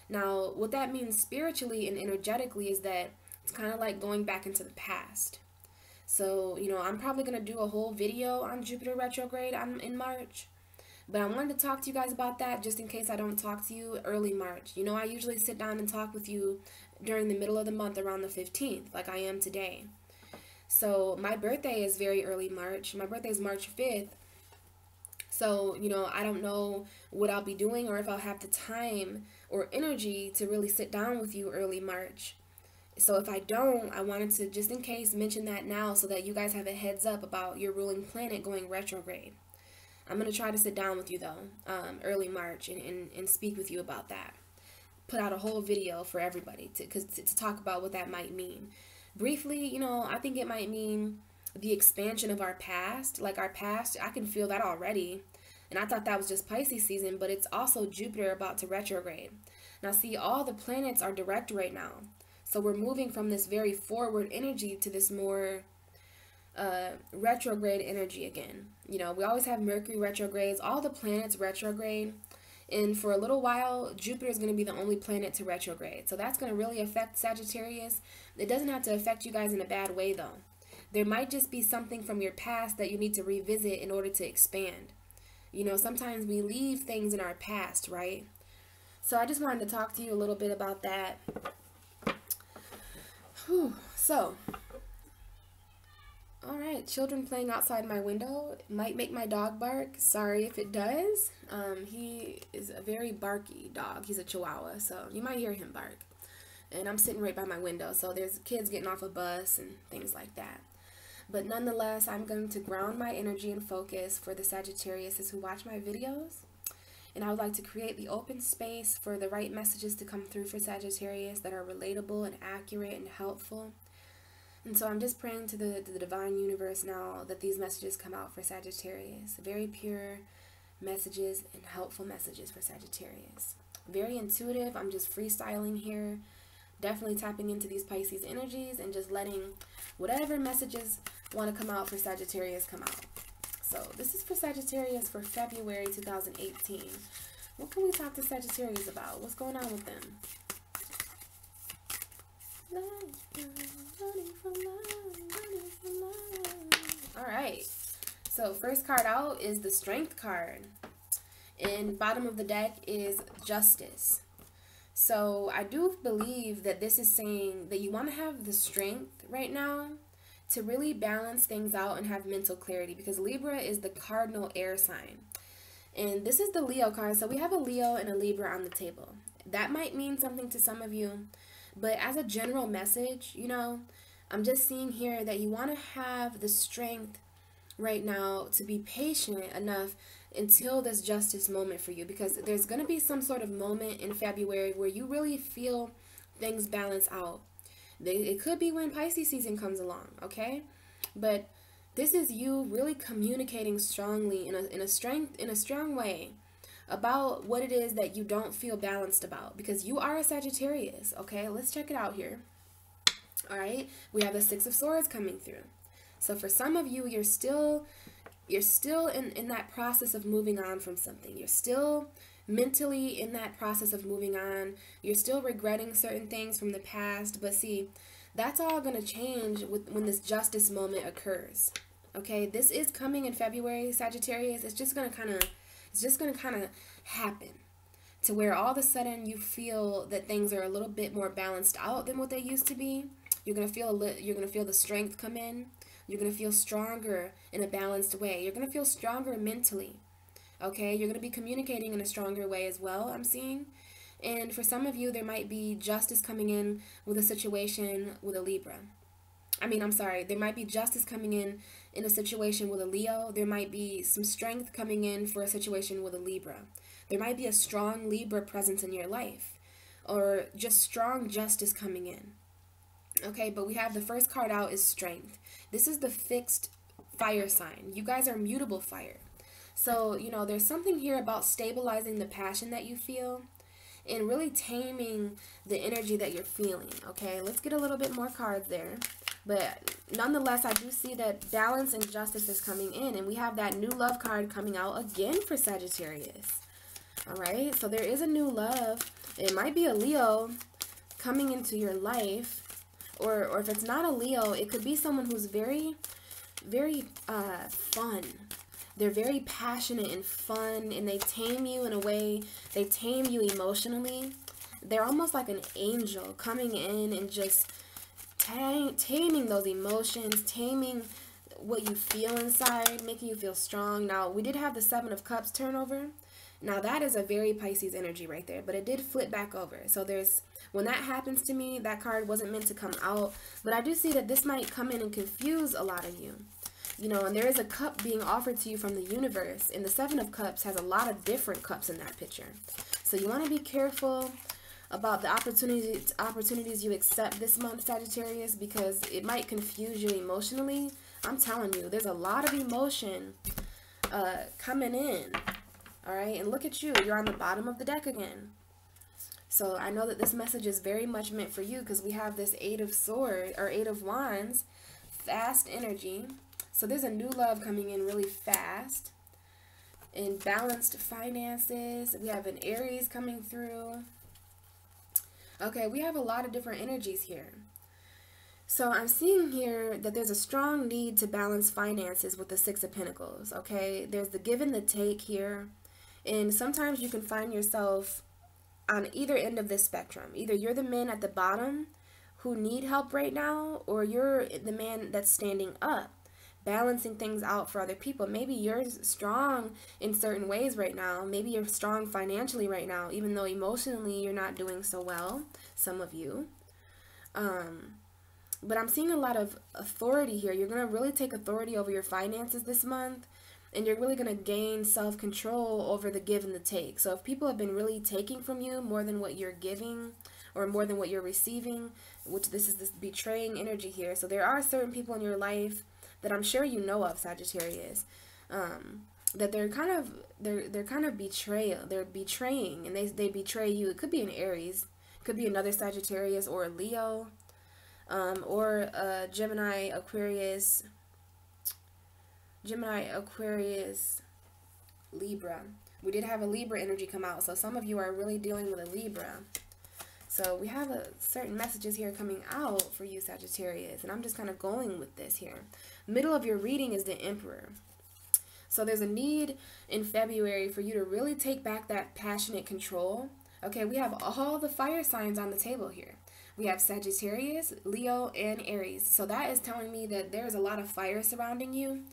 Now, what that means spiritually and energetically is that it's kind of like going back into the past. So, I'm probably going to do a whole video on Jupiter retrograde in March. But I wanted to talk to you guys about that just in case I don't talk to you early March. I usually sit down and talk with you during the middle of the month around the 15th, like I am today. So my birthday is very early March. My birthday is March 5th. So, I don't know what I'll be doing or if I'll have the time or energy to really sit down with you early March. So if I don't, I wanted to, just in case, mention that now so that you guys have a heads up about your ruling planet going retrograde. I'm going to try to sit down with you, though, early March and speak with you about that. Put out a whole video for everybody to talk about what that might mean. Briefly, I think it might mean the expansion of our past. Like our past, I can feel that already. And I thought that was just Pisces season, but it's also Jupiter about to retrograde. Now, see, all the planets are direct right now. So we're moving from this very forward energy to this more retrograde energy again. We always have Mercury retrogrades, all the planets retrograde. And for a little while, Jupiter is going to be the only planet to retrograde. So that's going to really affect Sagittarius. It doesn't have to affect you guys in a bad way, though. There might just be something from your past that you need to revisit in order to expand. Sometimes we leave things in our past, right? So I just wanted to talk to you a little bit about that. So, all right, children playing outside my window might make my dog bark. Sorry if it does. He is a very barky dog. He's a Chihuahua, so you might hear him bark. And I'm sitting right by my window, so there's kids getting off a bus and things like that. But nonetheless, I'm going to ground my energy and focus for the Sagittariuses who watch my videos. And I would like to create the open space for the right messages to come through for Sagittarius that are relatable and accurate and helpful. And so I'm just praying to the divine universe now that these messages come out for Sagittarius. Very pure messages and helpful messages for Sagittarius. Very intuitive. I'm just freestyling here. Definitely tapping into these Pisces energies and just letting whatever messages want to come out for Sagittarius come out. So this is for Sagittarius for February 2018. What can we talk to Sagittarius about? What's going on with them? Alright, so first card out is the Strength card. And bottom of the deck is Justice. So I do believe that this is saying that you want to have the strength right now to really balance things out and have mental clarity, because Libra is the cardinal air sign. And this is the Leo card. So we have a Leo and a Libra on the table. That might mean something to some of you. But as a general message, I'm just seeing here that you want to have the strength right now to be patient enough until this justice moment for you, because there's going to be some sort of moment in February where you really feel things balance out. It could be when Pisces season comes along, okay? But this is you really communicating strongly in a strong way about what it is that you don't feel balanced about, because you are a Sagittarius, okay? Let's check it out here. All right, we have the Six of Swords coming through. So for some of you, you're still in that process of moving on from something. You're still mentally in that process of moving on. You're still regretting certain things from the past. But see, that's all going to change when this justice moment occurs. Okay, this is coming in February, Sagittarius. It's just going to kind of happen to where all of a sudden you feel that things are a little bit more balanced out than what they used to be. You're going to feel the strength come in. You're going to feel stronger in a balanced way. You're going to feel stronger mentally. Okay, you're going to be communicating in a stronger way as well, I'm seeing. And for some of you, there might be justice coming in with a situation with a Libra. There might be justice coming in a situation with a Leo. There might be some strength coming in for a situation with a Libra. There might be a strong Libra presence in your life, or just strong justice coming in. Okay, but we have the first card out is Strength. This is the fixed fire sign. You guys are mutable fire. So, you know, there's something here about stabilizing the passion that you feel and really taming the energy that you're feeling. Okay, let's get a little bit more cards there. But nonetheless, I do see that balance and justice is coming in. And we have that new love card coming out again for Sagittarius. All right, so there is a new love. It might be a Leo coming into your life. Or if it's not a Leo, it could be someone who's very, very fun. They're very passionate and fun, and they tame you in a way. They tame you emotionally. They're almost like an angel coming in and just taming those emotions, taming what you feel inside, making you feel strong. Now, we did have the Seven of Cups turnover. Now, that is a very Pisces energy right there, but it did flip back over. So when that happens to me, that card wasn't meant to come out, but I do see that this might come in and confuse a lot of you. You know, and there is a cup being offered to you from the universe, and the Seven of Cups has a lot of different cups in that picture. So you want to be careful about the opportunities you accept this month, Sagittarius, because it might confuse you emotionally. I'm telling you, there's a lot of emotion coming in. All right, and look at you. You're on the bottom of the deck again. So I know that this message is very much meant for you because we have this Eight of Wands, fast energy. So there's a new love coming in really fast. In balanced finances, we have an Aries coming through. Okay, we have a lot of different energies here. So I'm seeing here that there's a strong need to balance finances with the Six of Pentacles, okay? There's the give and the take here. And sometimes you can find yourself on either end of this spectrum. Either you're the man at the bottom who need help right now, or you're the man that's standing up, balancing things out for other people. Maybe you're strong in certain ways right now. Maybe you're strong financially right now, even though emotionally you're not doing so well, some of you. But I'm seeing a lot of authority here. You're going to really take authority over your finances this month, and you're really going to gain self-control over the give and the take. So if people have been really taking from you more than what you're giving or more than what you're receiving, which this is this betraying energy here. So there are certain people in your life that I'm sure you know of, Sagittarius, that they're kind of betrayal. They're betraying, and they betray you. It could be an Aries, it could be another Sagittarius or a Leo, or a Gemini, Aquarius, Libra. We did have a Libra energy come out, so some of you are really dealing with a Libra. So we have certain messages here coming out for you, Sagittarius, and I'm just kind of going with this here. Middle of your reading is the Emperor. So there's a need in February for you to really take back that passionate control. Okay, we have all the fire signs on the table here. We have Sagittarius, Leo, and Aries. So that is telling me that there's a lot of fire surrounding you,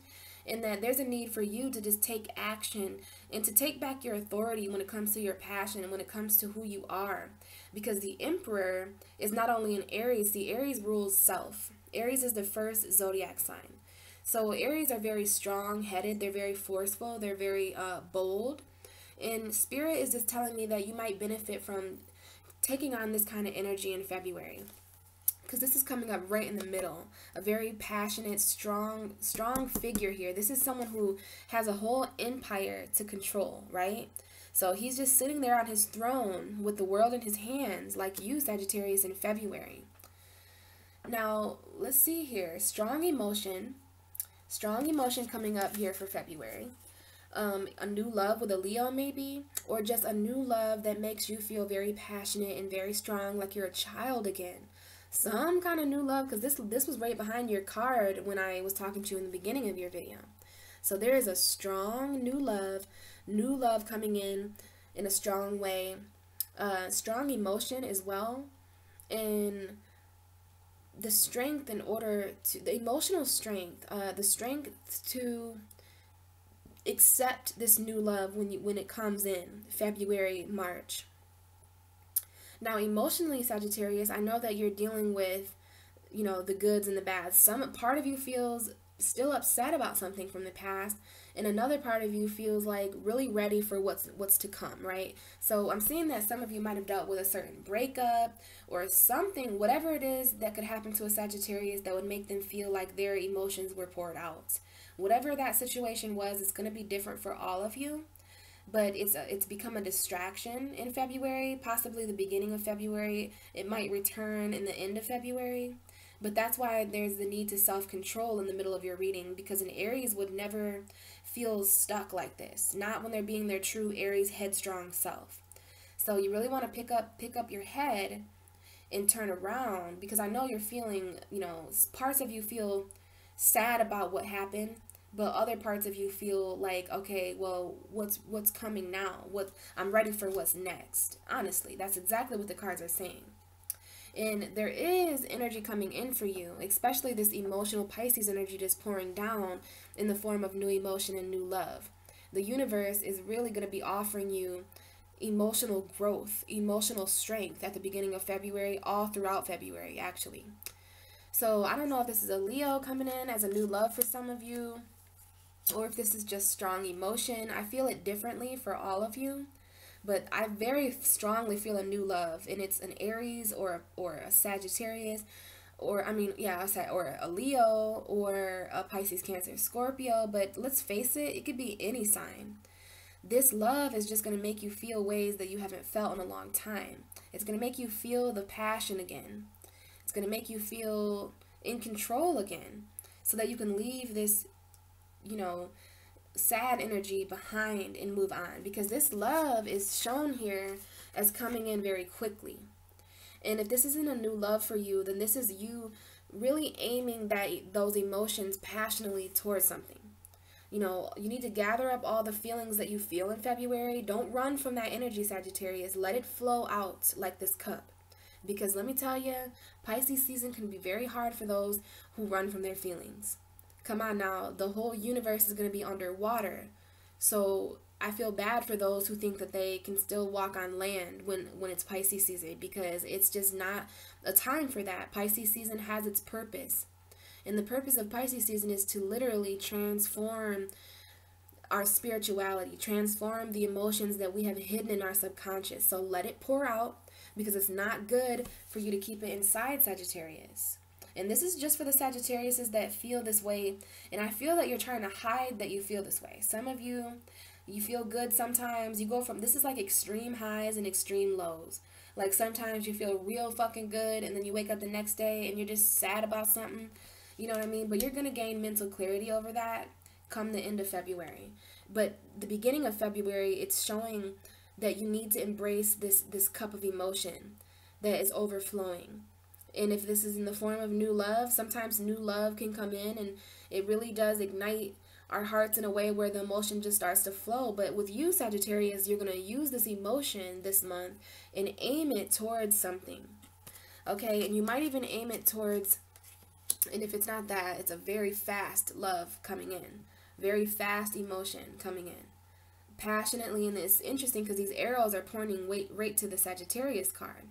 and that there's a need for you to just take action and to take back your authority when it comes to your passion and when it comes to who you are. Because the Emperor is not only an Aries, the Aries rules self. Aries is the first zodiac sign. So Aries are very strong-headed, they're very forceful, they're very bold. And Spirit is just telling me that you might benefit from taking on this kind of energy in February, because this is coming up right in the middle. A very passionate, strong figure here. This is someone who has a whole empire to control, right? So he's just sitting there on his throne with the world in his hands, like you, Sagittarius, in February. Now, let's see here. Strong emotion coming up here for February. A new love with a Leo maybe, or just a new love that makes you feel very passionate and very strong, like you're a child again. Some kind of new love, because this was right behind your card when I was talking to you in the beginning of your video. So there is a strong new love coming in a strong way. Strong emotion as well, and the strength in order to, the emotional strength, the strength to accept this new love when it comes in February, March. Now, emotionally, Sagittarius, I know that you're dealing with, you know, the goods and the bads. Some part of you feels still upset about something from the past, and another part of you feels like really ready for what's to come, right? So I'm seeing that some of you might have dealt with a certain breakup or something, whatever it is that could happen to a Sagittarius that would make them feel like their emotions were poured out. Whatever that situation was, it's going to be different for all of you, but it's become a distraction in February, possibly the beginning of February. It might return in the end of February. But that's why there's the need to self-control in the middle of your reading, because an Aries would never feel stuck like this. Not when they're being their true Aries headstrong self. So you really want to pick up your head and turn around, because I know you're feeling, parts of you feel sad about what happened, but other parts of you feel like, okay, well, what's coming now? I'm ready for what's next. Honestly, that's exactly what the cards are saying. And there is energy coming in for you, especially this emotional Pisces energy just pouring down in the form of new emotion and new love. The universe is really going to be offering you emotional growth, emotional strength at the beginning of February, all throughout February, actually. So I don't know if this is a Leo coming in as a new love for some of you, or if this is just strong emotion. I feel it differently for all of you. But I very strongly feel a new love, and it's an Aries or a Sagittarius, or or a Leo or a Pisces, Cancer, Scorpio. But let's face it could be any sign. This love is just going to make you feel ways that you haven't felt in a long time. It's going to make you feel the passion again. It's going to make you feel in control again, so that you can leave this, sad energy behind and move on, because this love is shown here as coming in very quickly. And if this isn't a new love for you, then this is you really aiming those emotions passionately towards something. You need to gather up all the feelings that you feel in February. Don't run from that energy, Sagittarius. Let it flow out like this cup, because let me tell you, Pisces season can be very hard for those who run from their feelings. Come on now, the whole universe is going to be underwater. So I feel bad for those who think that they can still walk on land when it's Pisces season, because it's just not a time for that. Pisces season has its purpose. And the purpose of Pisces season is to literally transform our spirituality, transform the emotions that we have hidden in our subconscious. So let it pour out, because it's not good for you to keep it inside, Sagittarius. And this is just for the Sagittariuses that feel this way. And I feel that you're trying to hide that you feel this way. Some of you feel good sometimes. You go from, this is like extreme highs and extreme lows. Like sometimes you feel real fucking good, and then you wake up the next day and you're just sad about something. You know what I mean? But you're going to gain mental clarity over that come the end of February. But the beginning of February, it's showing that you need to embrace this cup of emotion that is overflowing. And if this is in the form of new love, sometimes new love can come in, and it really does ignite our hearts in a way where the emotion just starts to flow. But with you, Sagittarius, you're going to use this emotion this month and aim it towards something. Okay, and you might even aim it towards, and if it's not that, it's a very fast love coming in. Very fast emotion coming in. Passionately, and it's interesting because these arrows are pointing right to the Sagittarius card.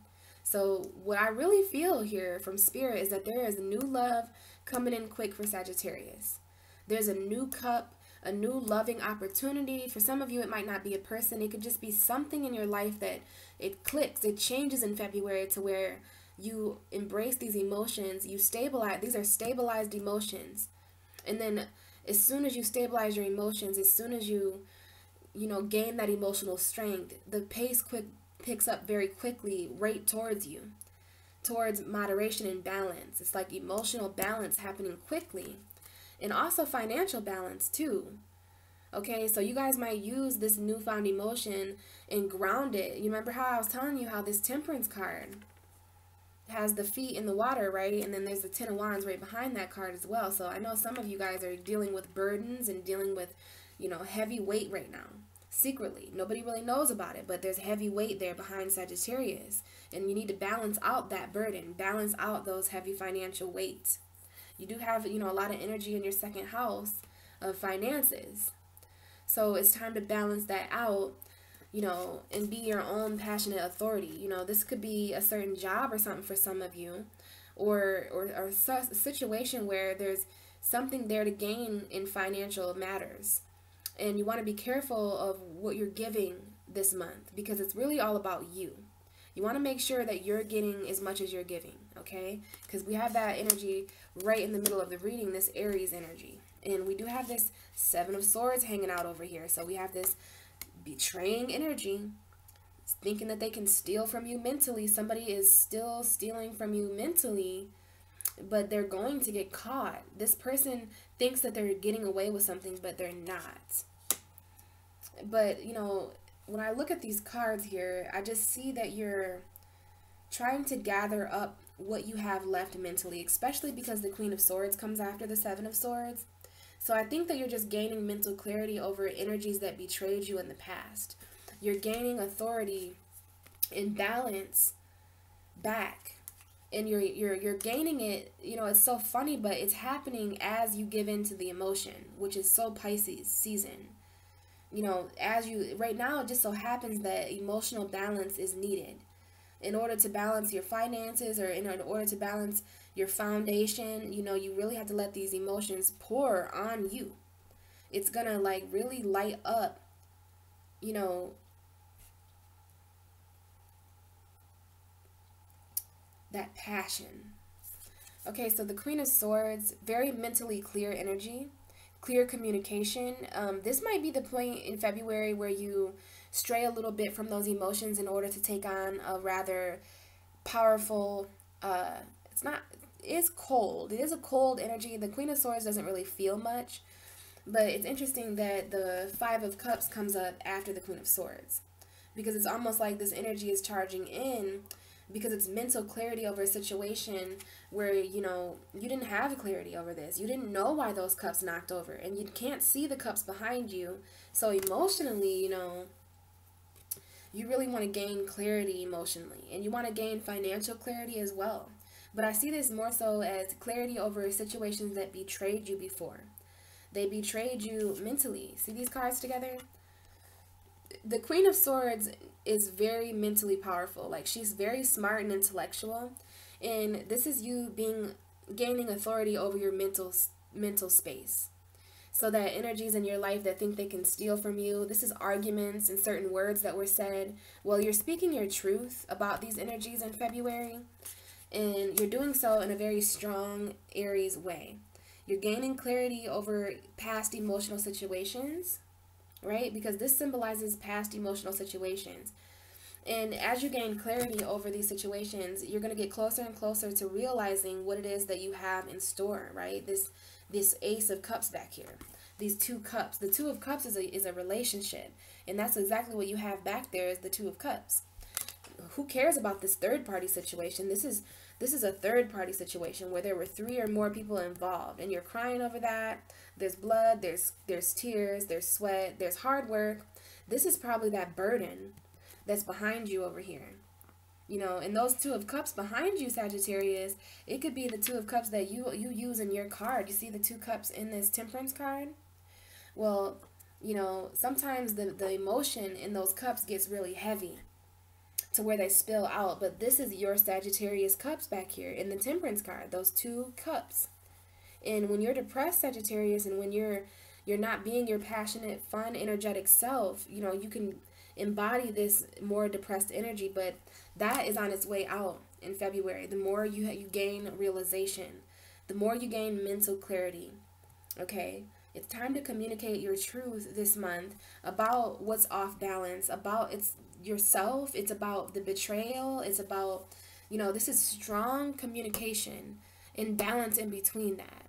So what I really feel here from Spirit is that there is new love coming in quick for Sagittarius. There's a new cup, a new loving opportunity. For some of you, it might not be a person. It could just be something in your life that it clicks. It changes in February to where you embrace these emotions. You stabilize. These are stabilized emotions. And then as soon as you stabilize your emotions, as soon as you gain that emotional strength, the pace picks up very quickly right towards you, towards moderation and balance. It's like emotional balance happening quickly, and also financial balance too. Okay, so you guys might use this newfound emotion and ground it. You remember how I was telling you how this Temperance card has the feet in the water, right? And then there's the Ten of Wands right behind that card as well. So I know some of you guys are dealing with burdens and dealing with, heavy weight right now. Secretly, nobody really knows about it, but there's heavy weight there behind Sagittarius, and you need to balance out that burden, balance out those heavy financial weights. You do have, a lot of energy in your second house of finances, so it's time to balance that out, and be your own passionate authority. This could be a certain job or something for some of you, or a situation where there's something there to gain in financial matters. And you want to be careful of what you're giving this month, because it's really all about you. You want to make sure that you're getting as much as you're giving, okay? Because we have that energy right in the middle of the reading, this Aries energy. And we do have this Seven of Swords hanging out over here. So we have this betraying energy, thinking that they can steal from you mentally. Somebody is still stealing from you mentally, but they're going to get caught. This person thinks that they're getting away with something, but they're not. But, you know, when I look at these cards here, I just see that you're trying to gather up what you have left mentally, especially because the Queen of Swords comes after the Seven of Swords. So I think that you're just gaining mental clarity over energies that betrayed you in the past. You're gaining authority and balance back. And you're gaining it, you know, it's so funny, but it's happening as you give in to the emotion, which is so Pisces season. You know, right now, it just so happens that emotional balance is needed. In order to balance your finances, or in order to balance your foundation, you know, you really have to let these emotions pour on you. It's gonna like really light up, you know, that passion. Okay, so the Queen of Swords, very mentally clear energy, clear communication. This might be the point in February where you stray a little bit from those emotions in order to take on a rather powerful, it's cold. It is a cold energy. The Queen of Swords doesn't really feel much, but it's interesting that the Five of Cups comes up after the Queen of Swords, because it's almost like this energy is charging in, because it's mental clarity over a situation where, you know, you didn't have clarity over this. You didn't know why those cups knocked over, and you can't see the cups behind you. So emotionally, you know, you really want to gain clarity emotionally, and you want to gain financial clarity as well. But I see this more so as clarity over situations that betrayed you before. They betrayed you mentally. See these cards together? The Queen of Swords is very mentally powerful. Like, she's very smart and intellectual, and this is you gaining authority over your mental space. So that energies in your life that think they can steal from you, this is arguments and certain words that were said. Well, you're speaking your truth about these energies in February, and you're doing so in a very strong Aries way. You're gaining clarity over past emotional situations, right? Because this symbolizes past emotional situations. And as you gain clarity over these situations, you're going to get closer and closer to realizing what it is that you have in store, right? This Ace of Cups back here. These two cups. The Two of Cups is a relationship. And that's exactly what you have back there, is the Two of Cups. Who cares about this third-party situation? This is a third-party situation where there were 3 or more people involved, and you're crying over that. There's blood, there's tears, there's sweat, there's hard work. This is probably that burden that's behind you over here. You know, and those Two of Cups behind you, Sagittarius, it could be the Two of Cups that you use in your card. You see the 2 cups in this Temperance card? Well, you know, sometimes the emotion in those cups gets really heavy to where they spill out. But this is your Sagittarius cups back here in the Temperance card, those 2 cups. And when you're depressed, Sagittarius, and when you're not being your passionate, fun, energetic self, you know, you can embody this more depressed energy, but that is on its way out in February. The more you gain realization, the more you gain mental clarity, okay? It's time to communicate your truth this month about what's off balance, about yourself. It's about the betrayal. It's about, you know, this is strong communication and balance in between that.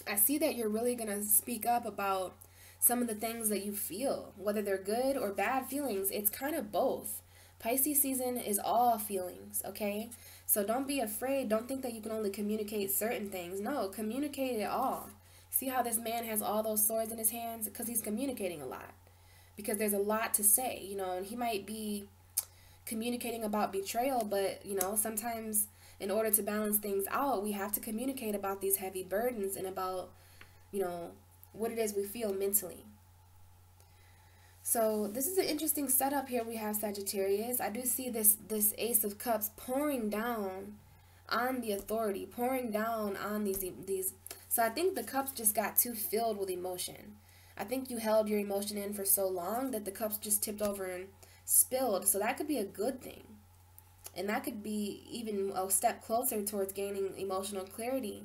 I see that you're really going to speak up about some of the things that you feel, whether they're good or bad feelings. It's kind of both. Pisces season is all feelings, okay? So don't be afraid. Don't think that you can only communicate certain things. No, communicate it all. See how this man has all those swords in his hands? Because he's communicating a lot. Because there's a lot to say, you know, and he might be communicating about betrayal, but, you know, sometimes in order to balance things out, we have to communicate about these heavy burdens and about, you know, what it is we feel mentally. So this is an interesting setup here. We have Sagittarius. I do see this Ace of Cups pouring down on the authority, pouring down on these So I think the cups just got too filled with emotion. I think you held your emotion in for so long that the cups just tipped over and spilled. So that could be a good thing. And that could be even a step closer towards gaining emotional clarity.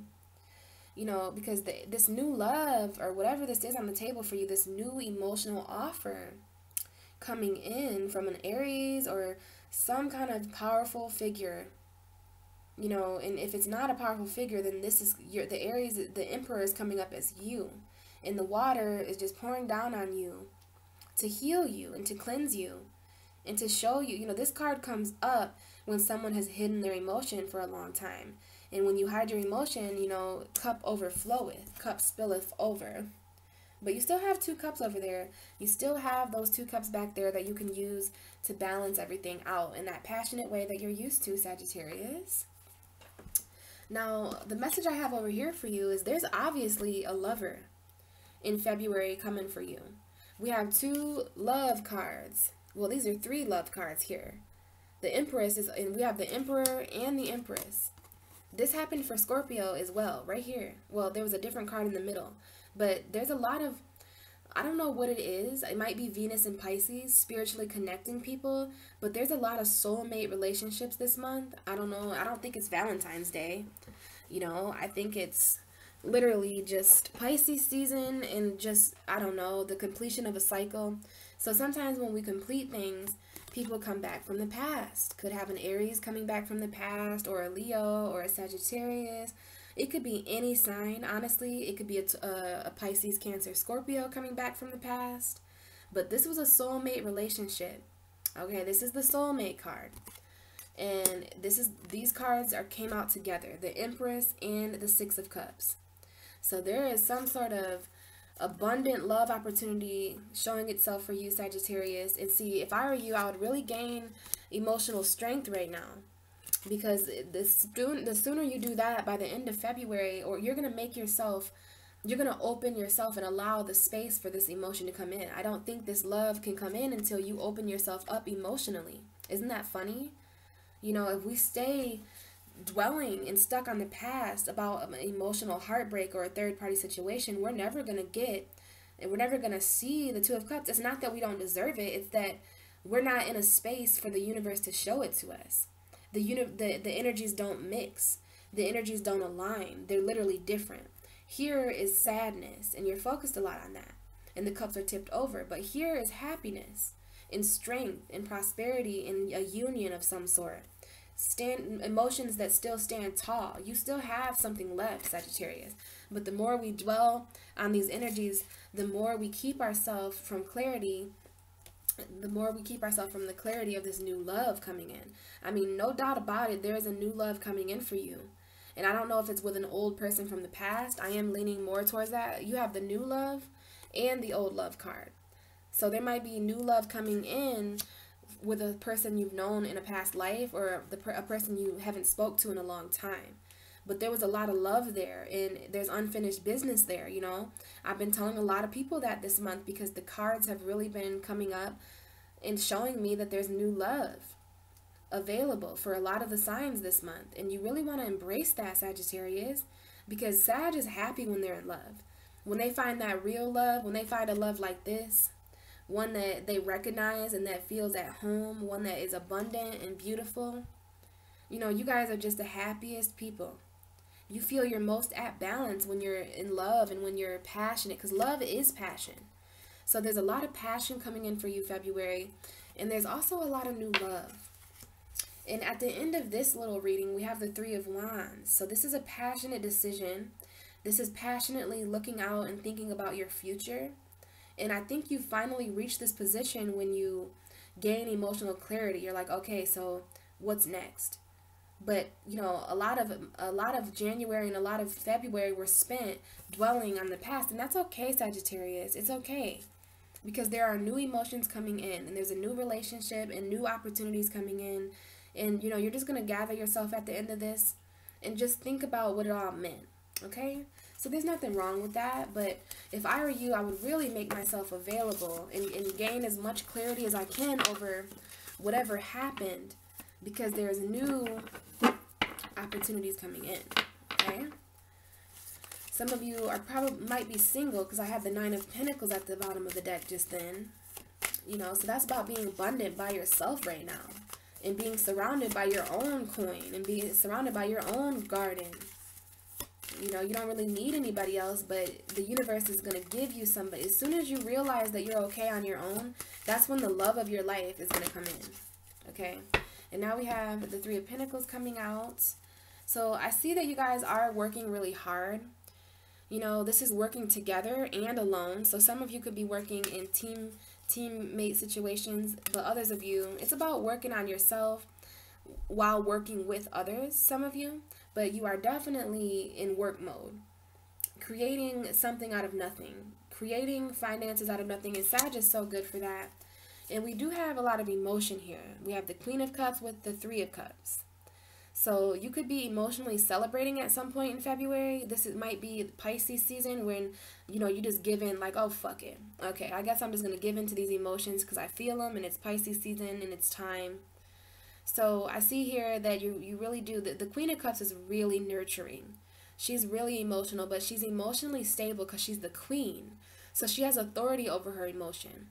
You know, because this new love or whatever this is on the table for you, this new emotional offer coming in from an Aries or some kind of powerful figure, you know, and if it's not a powerful figure, then this is the Aries, the Emperor is coming up as you, and the water is just pouring down on you to heal you and to cleanse you and to show you. You know, this card comes up when someone has hidden their emotion for a long time. And when you hide your emotion, you know, cup overfloweth, cup spilleth over. But you still have 2 cups over there. You still have those 2 cups back there that you can use to balance everything out in that passionate way that you're used to, Sagittarius. Now, the message I have over here for you is there's obviously a lover in February coming for you. We have 2 love cards. Well, these are 3 love cards here. The Empress is, and we have the Emperor and the Empress. This happened for Scorpio as well, right here. Well, there was a different card in the middle. But there's a lot of, I don't know what it is. It might be Venus and Pisces, spiritually connecting people. But there's a lot of soulmate relationships this month. I don't know. I don't think it's Valentine's Day. You know, I think it's literally just Pisces season and just, I don't know, the completion of a cycle. So sometimes when we complete things, people come back from the past. Could have an Aries coming back from the past, or a Leo, or a Sagittarius. It could be any sign, honestly. It could be a Pisces, Cancer, Scorpio coming back from the past. But this was a soulmate relationship. Okay, this is the soulmate card. And these cards came out together. The Empress and the 6 of Cups. So there is some sort of abundant love opportunity showing itself for you, Sagittarius. And see, if I were you, I would really gain emotional strength right now. Because the sooner you do that, by the end of February, or you're going to make yourself, you're going to open yourself and allow the space for this emotion to come in. I don't think this love can come in until you open yourself up emotionally. Isn't that funny? You know, if we stay dwelling and stuck on the past about an emotional heartbreak or a third-party situation, we're never going to get, and we're never going to see the 2 of Cups. It's not that we don't deserve it. It's that we're not in a space for the universe to show it to us. The energies don't mix. The energies don't align. They're literally different. Here is sadness, and you're focused a lot on that. And the cups are tipped over. But here is happiness and strength and prosperity and a union of some sort. Emotions that still stand tall. You still have something left, Sagittarius. But the more we dwell on these energies, the more we keep ourselves from clarity. The more we keep ourselves from the clarity of this new love coming in. I mean, no doubt about it, there is a new love coming in for you. And I don't know if it's with an old person from the past. I am leaning more towards that. You have the new love and the old love card. So there might be new love coming in with a person you've known in a past life, or a person you haven't spoke to in a long time. But there was a lot of love there, and there's unfinished business there, you know. I've been telling a lot of people that this month because the cards have really been coming up and showing me that there's new love available for a lot of the signs this month. And you really want to embrace that, Sagittarius, because Sag is happy when they're in love. When they find that real love, when they find a love like this, one that they recognize and that feels at home, one that is abundant and beautiful, you know, you guys are just the happiest people. You feel your most at balance when you're in love and when you're passionate, because love is passion. So there's a lot of passion coming in for you, February, and there's also a lot of new love. And at the end of this little reading, we have the 3 of Wands. So this is a passionate decision. This is passionately looking out and thinking about your future. And I think you finally reach this position when you gain emotional clarity. You're like, okay, so what's next? But, you know, a lot of January and a lot of February were spent dwelling on the past. And that's okay, Sagittarius. It's okay. Because there are new emotions coming in. And there's a new relationship and new opportunities coming in. And, you know, you're just going to gather yourself at the end of this and just think about what it all meant. Okay? So there's nothing wrong with that. But if I were you, I would really make myself available and gain as much clarity as I can over whatever happened. Because there's new opportunities coming in. Okay? Some of you are probably might be single because I have the Nine of Pentacles at the bottom of the deck just then. You know, so that's about being abundant by yourself right now. And being surrounded by your own coin. And being surrounded by your own garden. You know, you don't really need anybody else, but the universe is going to give you somebody. As soon as you realize that you're okay on your own, that's when the love of your life is going to come in. Okay? And now we have the Three of Pentacles coming out. So I see that you guys are working really hard. You know, this is working together and alone. So some of you could be working in teammate situations, but others of you, it's about working on yourself while working with others, some of you. But you are definitely in work mode, creating something out of nothing, creating finances out of nothing. And Sag is so good for that. And we do have a lot of emotion here. We have the Queen of Cups with the Three of Cups. So you could be emotionally celebrating at some point in February. Might be Pisces season when, you know, you just give in like, oh, fuck it. Okay, I guess I'm just going to give in to these emotions because I feel them and it's Pisces season and it's time. So I see here that you really do. The Queen of Cups is really nurturing. She's really emotional, but she's emotionally stable because she's the queen. So she has authority over her emotion.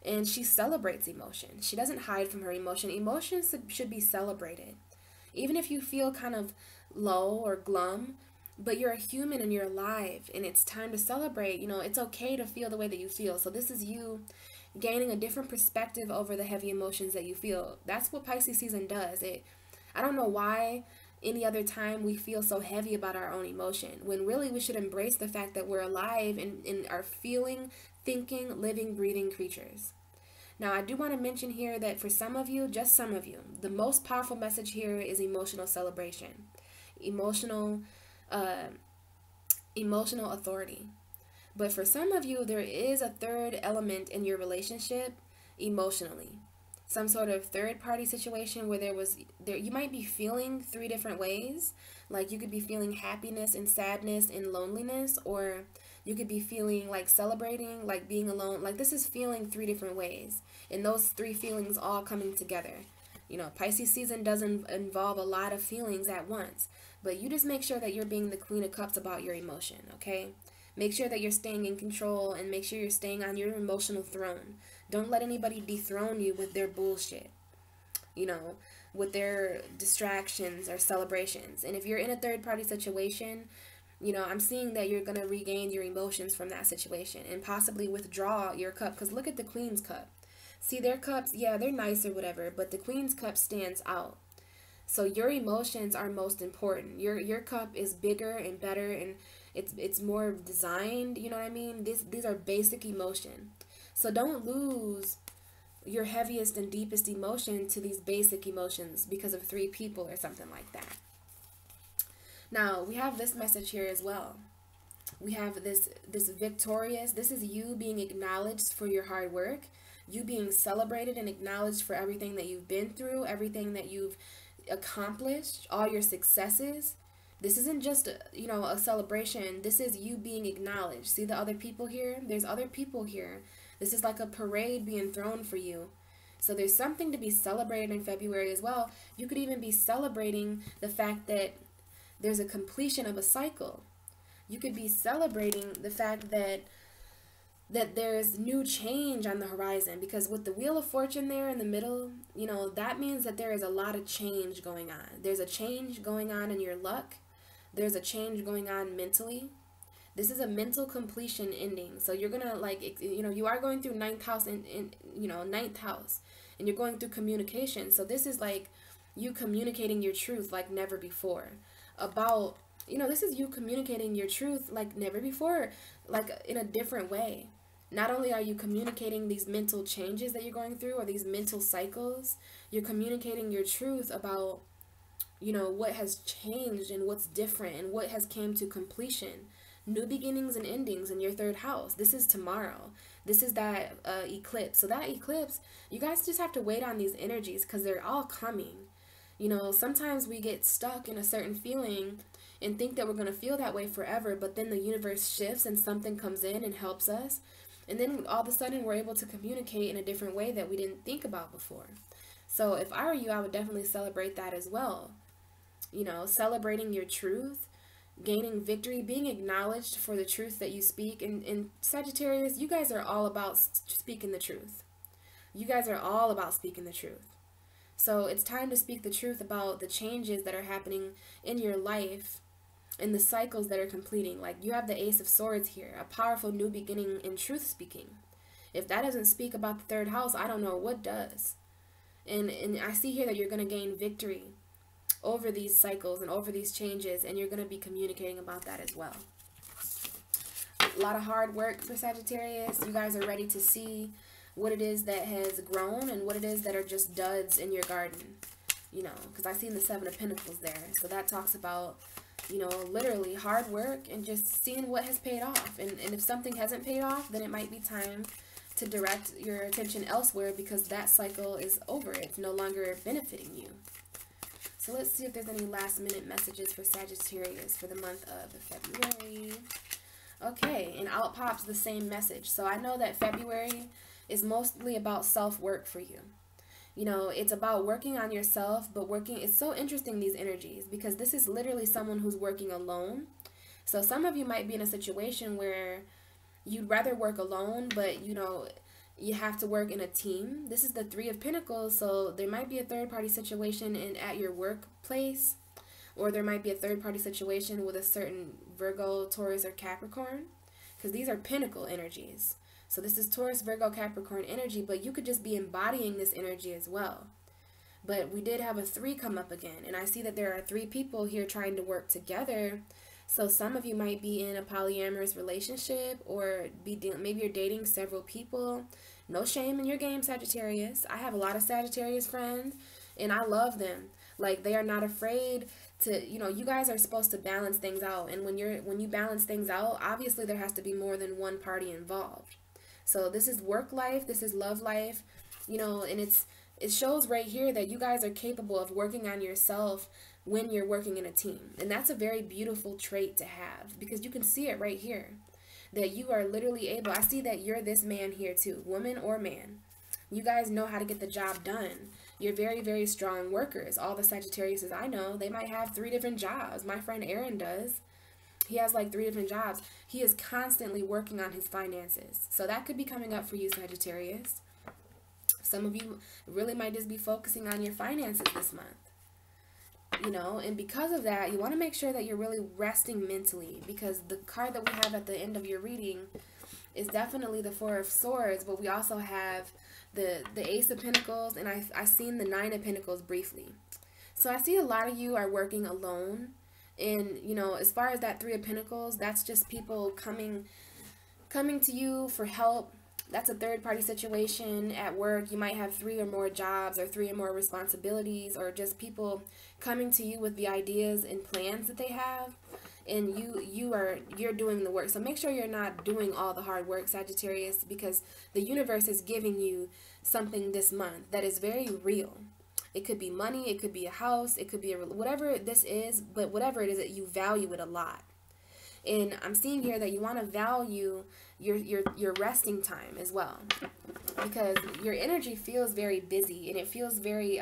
And she celebrates emotion. She doesn't hide from her emotion. Emotions should be celebrated. Even if you feel kind of low or glum, but you're a human and you're alive and it's time to celebrate. You know, it's okay to feel the way that you feel. So this is you gaining a different perspective over the heavy emotions that you feel. That's what Pisces season does. I don't know why any other time we feel so heavy about our own emotion, when really we should embrace the fact that we're alive and are feeling, thinking, living, breathing creatures. Now, I do want to mention here that for some of you, just some of you, the most powerful message here is emotional celebration, emotional authority. But for some of you, there is a third element in your relationship emotionally. Some sort of third-party situation where you might be feeling three different ways. Like you could be feeling happiness and sadness and loneliness, or you could be feeling like celebrating, like being alone. Like this is feeling three different ways. And those three feelings all coming together. You know, Pisces season doesn't involve a lot of feelings at once. But you just make sure that you're being the Queen of Cups about your emotion, okay? Make sure that you're staying in control and make sure you're staying on your emotional throne. Don't let anybody dethrone you with their bullshit, you know, with their distractions or celebrations. And if you're in a third-party situation, you know, I'm seeing that you're going to regain your emotions from that situation and possibly withdraw your cup. Because look at the Queen's cup. See, their cups, yeah, they're nice or whatever, but the Queen's cup stands out. So your emotions are most important. Your cup is bigger and better, and it's more designed, you know what I mean? These are basic emotion. So don't lose your heaviest and deepest emotion to these basic emotions because of three people or something like that. Now, we have this message here as well. We have this victorious. This is you being acknowledged for your hard work. You being celebrated and acknowledged for everything that you've been through, everything that you've accomplished, all your successes. This isn't just a celebration. This is you being acknowledged. See the other people here? There's other people here. This is like a parade being thrown for you. So there's something to be celebrated in February as well. You could even be celebrating the fact that there's a completion of a cycle. You could be celebrating the fact that there's new change on the horizon, because with the Wheel of Fortune there in the middle, you know, that means that there is a lot of change going on. There's a change going on in your luck. There's a change going on mentally. This is a mental completion ending. So you're going to you are going through ninth house and ninth house, and you're going through communication. So this is like you communicating your truth like never before about, this is you communicating your truth like never before, like in a different way. Not only are you communicating these mental changes that you're going through or these mental cycles, you're communicating your truth about, what has changed and what's different and what has came to completion. New beginnings and endings in your third house. This is tomorrow. This is that eclipse. So that eclipse, you guys just have to wait on these energies because they're all coming. Sometimes we get stuck in a certain feeling and think that we're going to feel that way forever, but then the universe shifts and something comes in and helps us. And then all of a sudden we're able to communicate in a different way that we didn't think about before. So if I were you, I would definitely celebrate that as well. Celebrating your truth, gaining victory, being acknowledged for the truth that you speak. And Sagittarius, you guys are all about speaking the truth. You guys are all about speaking the truth. So it's time to speak the truth about the changes that are happening in your life and the cycles that are completing. Like, you have the Ace of Swords here, a powerful new beginning in truth speaking. If that doesn't speak about the third house, I don't know what does. And I see here that you're going to gain victory over these cycles and over these changes, and you're going to be communicating about that as well. A lot of hard work for Sagittarius. You guys are ready to see what it is that has grown and what it is that are just duds in your garden. You know, because I seen the Seven of Pentacles there. So that talks about, you know, literally hard work and just seeing what has paid off. And if something hasn't paid off, then it might be time to direct your attention elsewhere, because that cycle is over. It's no longer benefiting you. So let's see if there's any last minute messages for Sagittarius for the month of February. Okay, and out pops the same message. So I know that February is mostly about self-work for you. You know, it's about working on yourself, but it's so interesting, these energies, because this is literally someone who's working alone. So some of you might be in a situation where you'd rather work alone, but, you know, you have to work in a team. This is the Three of Pentacles, so there might be a third-party situation at your workplace, or there might be a third-party situation with a certain Virgo, Taurus, or Capricorn, because these are Pentacle energies. So this is Taurus, Virgo, Capricorn energy, but you could just be embodying this energy as well. But we did have a 3 come up again, and I see that there are 3 people here trying to work together. So some of you might be in a polyamorous relationship, or maybe you're dating several people. No shame in your game, Sagittarius. I have a lot of Sagittarius friends, and I love them. Like, they are not afraid to, you know, you guys are supposed to balance things out. And when you balance things out, obviously there has to be more than one party involved. So this is work life, this is love life, you know, and it shows right here that you guys are capable of working on yourself when you're working in a team. And that's a very beautiful trait to have, because you can see it right here, that you are literally able. I see that you're this man here too, woman or man. You guys know how to get the job done. You're very, very strong workers. All the Sagittariuses I know, they might have 3 different jobs. My friend Aaron does. He has like 3 different jobs. He is constantly working on his finances. So that could be coming up for you, Sagittarius. Some of you really might just be focusing on your finances this month. You know, and because of that, you want to make sure that you're really resting mentally, because the card that we have at the end of your reading is definitely the 4 of Swords, but we also have the Ace of Pentacles, and I seen the 9 of Pentacles briefly. So I see a lot of you are working alone. And, you know, as far as that 3 of Pentacles, that's just people coming to you for help. That's a third-party situation at work. You might have 3 or more jobs, or 3 or more responsibilities, or just people coming to you with the ideas and plans that they have, and you're doing the work. So make sure you're not doing all the hard work, Sagittarius, because the universe is giving you something this month that is very real. It could be money, it could be a house, it could be whatever this is, but whatever it is, that you value it a lot. And I'm seeing here that you want to value your resting time as well, because your energy feels very busy, and it feels very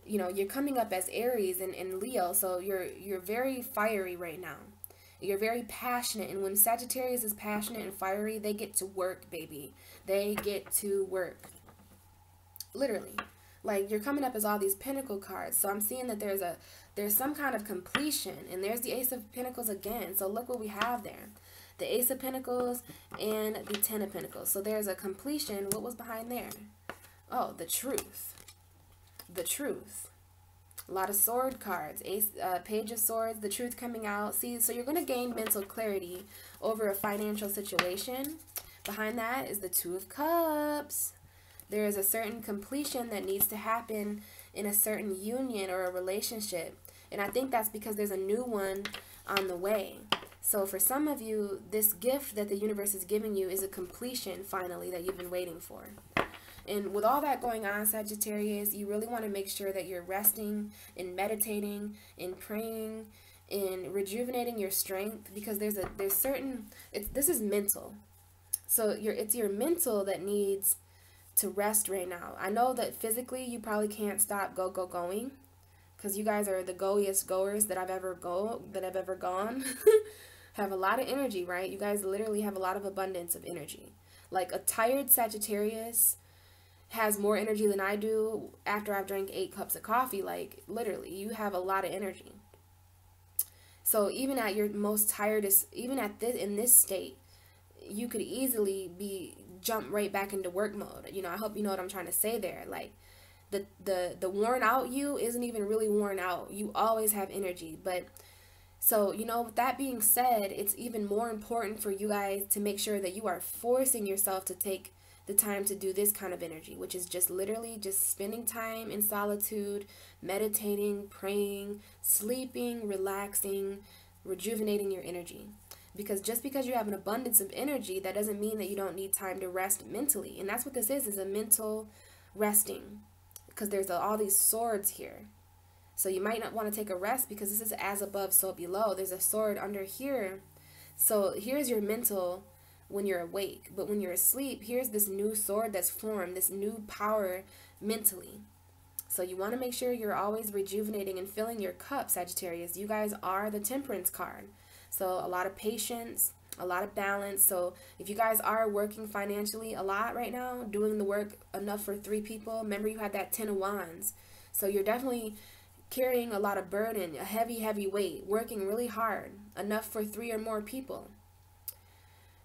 you know, you're coming up as Aries and Leo, so you're very fiery right now. You're very passionate, and when Sagittarius is passionate and fiery, they get to work, baby. They get to work. Literally. Like, you're coming up as all these Pentacle cards, so I'm seeing that there's some kind of completion, and there's the Ace of Pentacles again. So look what we have there. The Ace of Pentacles and the 10 of Pentacles. So there's a completion. What was behind there? Oh, the truth. The truth. A lot of sword cards. Page of Swords, the truth coming out. See, so you're going to gain mental clarity over a financial situation. Behind that is the 2 of Cups. There is a certain completion that needs to happen in a certain union or a relationship. And I think that's because there's a new one on the way. So for some of you, this gift that the universe is giving you is a completion, finally, that you've been waiting for. And with all that going on, Sagittarius, you really want to make sure that you're resting and meditating and praying and rejuvenating your strength, because there's certain, this is mental. So it's your mental that needs to rest right now. I know that physically you probably can't stop going, because you guys are the goiest goers that I've ever gone. Have a lot of energy, right? You guys literally have a lot of abundance of energy. Like a tired Sagittarius has more energy than I do after I've drank 8 cups of coffee. Like literally, you have a lot of energy. So even at your most tiredest, even at this in this state, you could easily jump right back into work mode. You know, I hope you know what I'm trying to say there. Like the worn out you isn't even really worn out. You always have energy. But so, you know, with that being said, it's even more important for you guys to make sure that you are forcing yourself to take the time to do this kind of energy, which is just literally just spending time in solitude, meditating, praying, sleeping, relaxing, rejuvenating your energy. Because just because you have an abundance of energy, that doesn't mean that you don't need time to rest mentally. And that's what this is a mental resting. Because there's all these swords here. So you might not want to take a rest because this is as above, so below. There's a sword under here. So here's your mental when you're awake. But when you're asleep, here's this new sword that's formed, this new power mentally. So you want to make sure you're always rejuvenating and filling your cup, Sagittarius. You guys are the Temperance card. So a lot of patience, a lot of balance. So if you guys are working financially a lot right now, doing the work enough for 3 people, remember you had that 10 of Wands. So you're definitely carrying a lot of burden, a heavy weight, working really hard, enough for 3 or more people.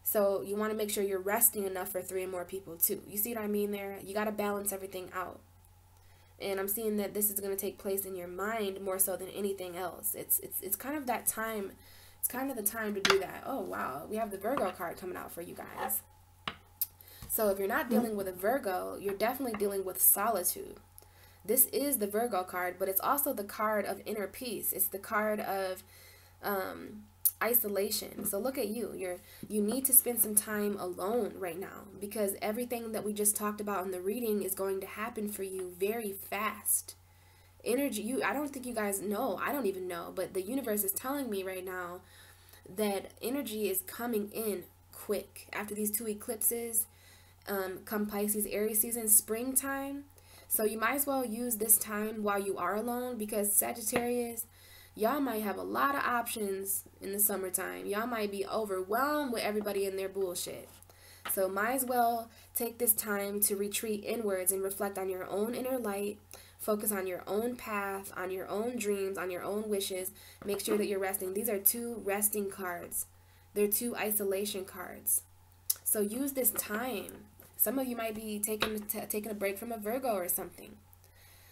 So you want to make sure you're resting enough for 3 or more people too. You see what I mean there? You got to balance everything out. And I'm seeing that this is going to take place in your mind more so than anything else. It's kind of that time. It's kind of the time to do that. Oh, wow. We have the Virgo card coming out for you guys. So if you're not dealing with a Virgo, you're definitely dealing with solitude. This is the Virgo card, but it's also the card of inner peace. It's the card of isolation. So look at you. You need to spend some time alone right now because everything that we just talked about in the reading is going to happen for you very fast. Energy, I don't think you guys know. I don't even know, but the universe is telling me right now that energy is coming in quick. After these 2 eclipses, come Pisces, Aries season, springtime. So you might as well use this time while you are alone because Sagittarius, y'all might have a lot of options in the summertime. Y'all might be overwhelmed with everybody in their bullshit. So might as well take this time to retreat inwards and reflect on your own inner light. Focus on your own path, on your own dreams, on your own wishes. Make sure that you're resting. These are 2 resting cards. They're 2 isolation cards. So use this time. Some of you might be taking a break from a Virgo or something.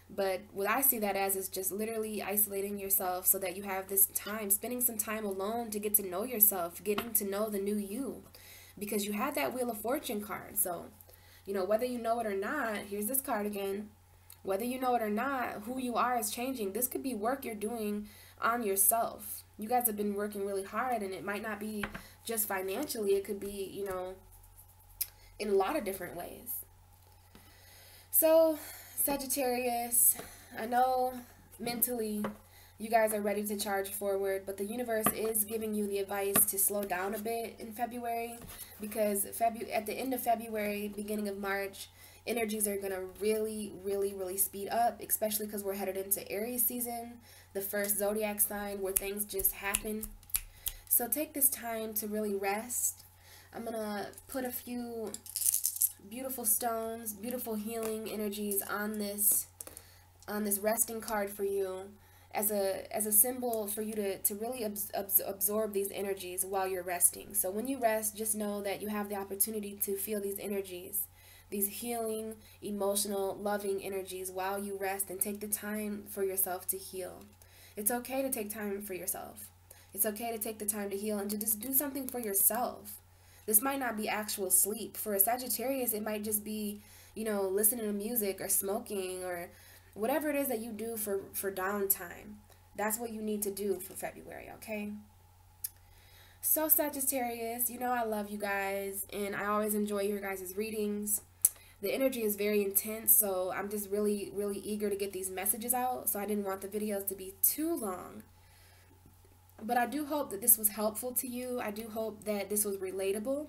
But what I see that as is just literally isolating yourself so that you have this time, spending some time alone to get to know yourself, getting to know the new you. Because you had that Wheel of Fortune card. So, you know, whether you know it or not, here's this card again. Whether you know it or not, who you are is changing. This could be work you're doing on yourself. You guys have been working really hard, and it might not be just financially. It could be, you know, in a lot of different ways. So, Sagittarius, I know mentally you guys are ready to charge forward, but the universe is giving you the advice to slow down a bit in February because at the end of February, beginning of March, energies are going to really speed up, especially because we're headed into Aries season, the first zodiac sign where things just happen. So take this time to really rest. I'm going to put a few beautiful stones, beautiful healing energies on this resting card for you as a symbol for you to really absorb these energies while you're resting. So when you rest, just know that you have the opportunity to feel these energies, these healing, emotional, loving energies while you rest, and take the time for yourself to heal. It's okay to take time for yourself. It's okay to take the time to heal and to just do something for yourself. This might not be actual sleep. For a Sagittarius, it might just be, you know, listening to music or smoking or whatever it is that you do for downtime. That's what you need to do for February, okay? So Sagittarius, you know I love you guys, and I always enjoy your guys' readings. The energy is very intense, so I'm just really eager to get these messages out, so I didn't want the videos to be too long. But I do hope that this was helpful to you. I do hope that this was relatable.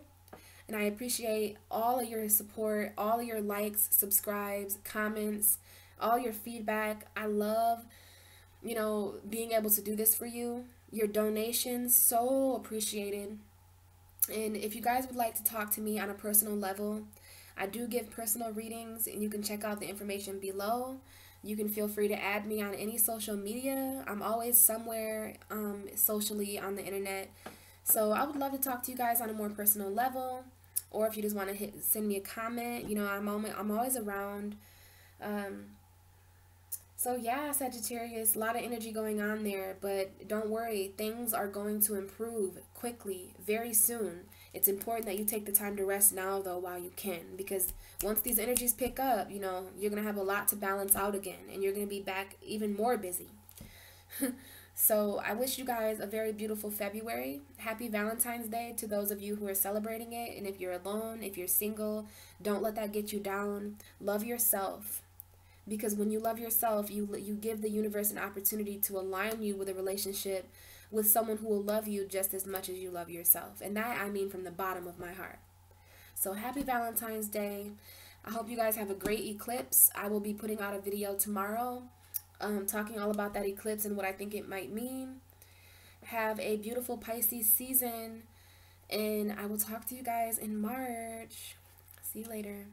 And I appreciate all of your support, all of your likes, subscribes, comments, all your feedback. I love you know, being able to do this for you. Your donations, so appreciated. And if you guys would like to talk to me on a personal level, I do give personal readings, and you can check out the information below. You can feel free to add me on any social media. I'm always somewhere socially on the internet. So I would love to talk to you guys on a more personal level. Or if you just want to send me a comment, you know, I'm always around. So yeah, Sagittarius, a lot of energy going on there, but don't worry, things are going to improve quickly, very soon. It's important that you take the time to rest now, though, while you can, because once these energies pick up, you know, you're going to have a lot to balance out again, and you're going to be back even more busy. So I wish you guys a very beautiful February. Happy Valentine's Day to those of you who are celebrating it, and if you're alone, if you're single, don't let that get you down. Love yourself. Because when you love yourself, you give the universe an opportunity to align you with a relationship with someone who will love you just as much as you love yourself. And that I mean from the bottom of my heart. So happy Valentine's Day. I hope you guys have a great eclipse. I will be putting out a video tomorrow talking all about that eclipse and what I think it might mean. Have a beautiful Pisces season. And I will talk to you guys in March. See you later.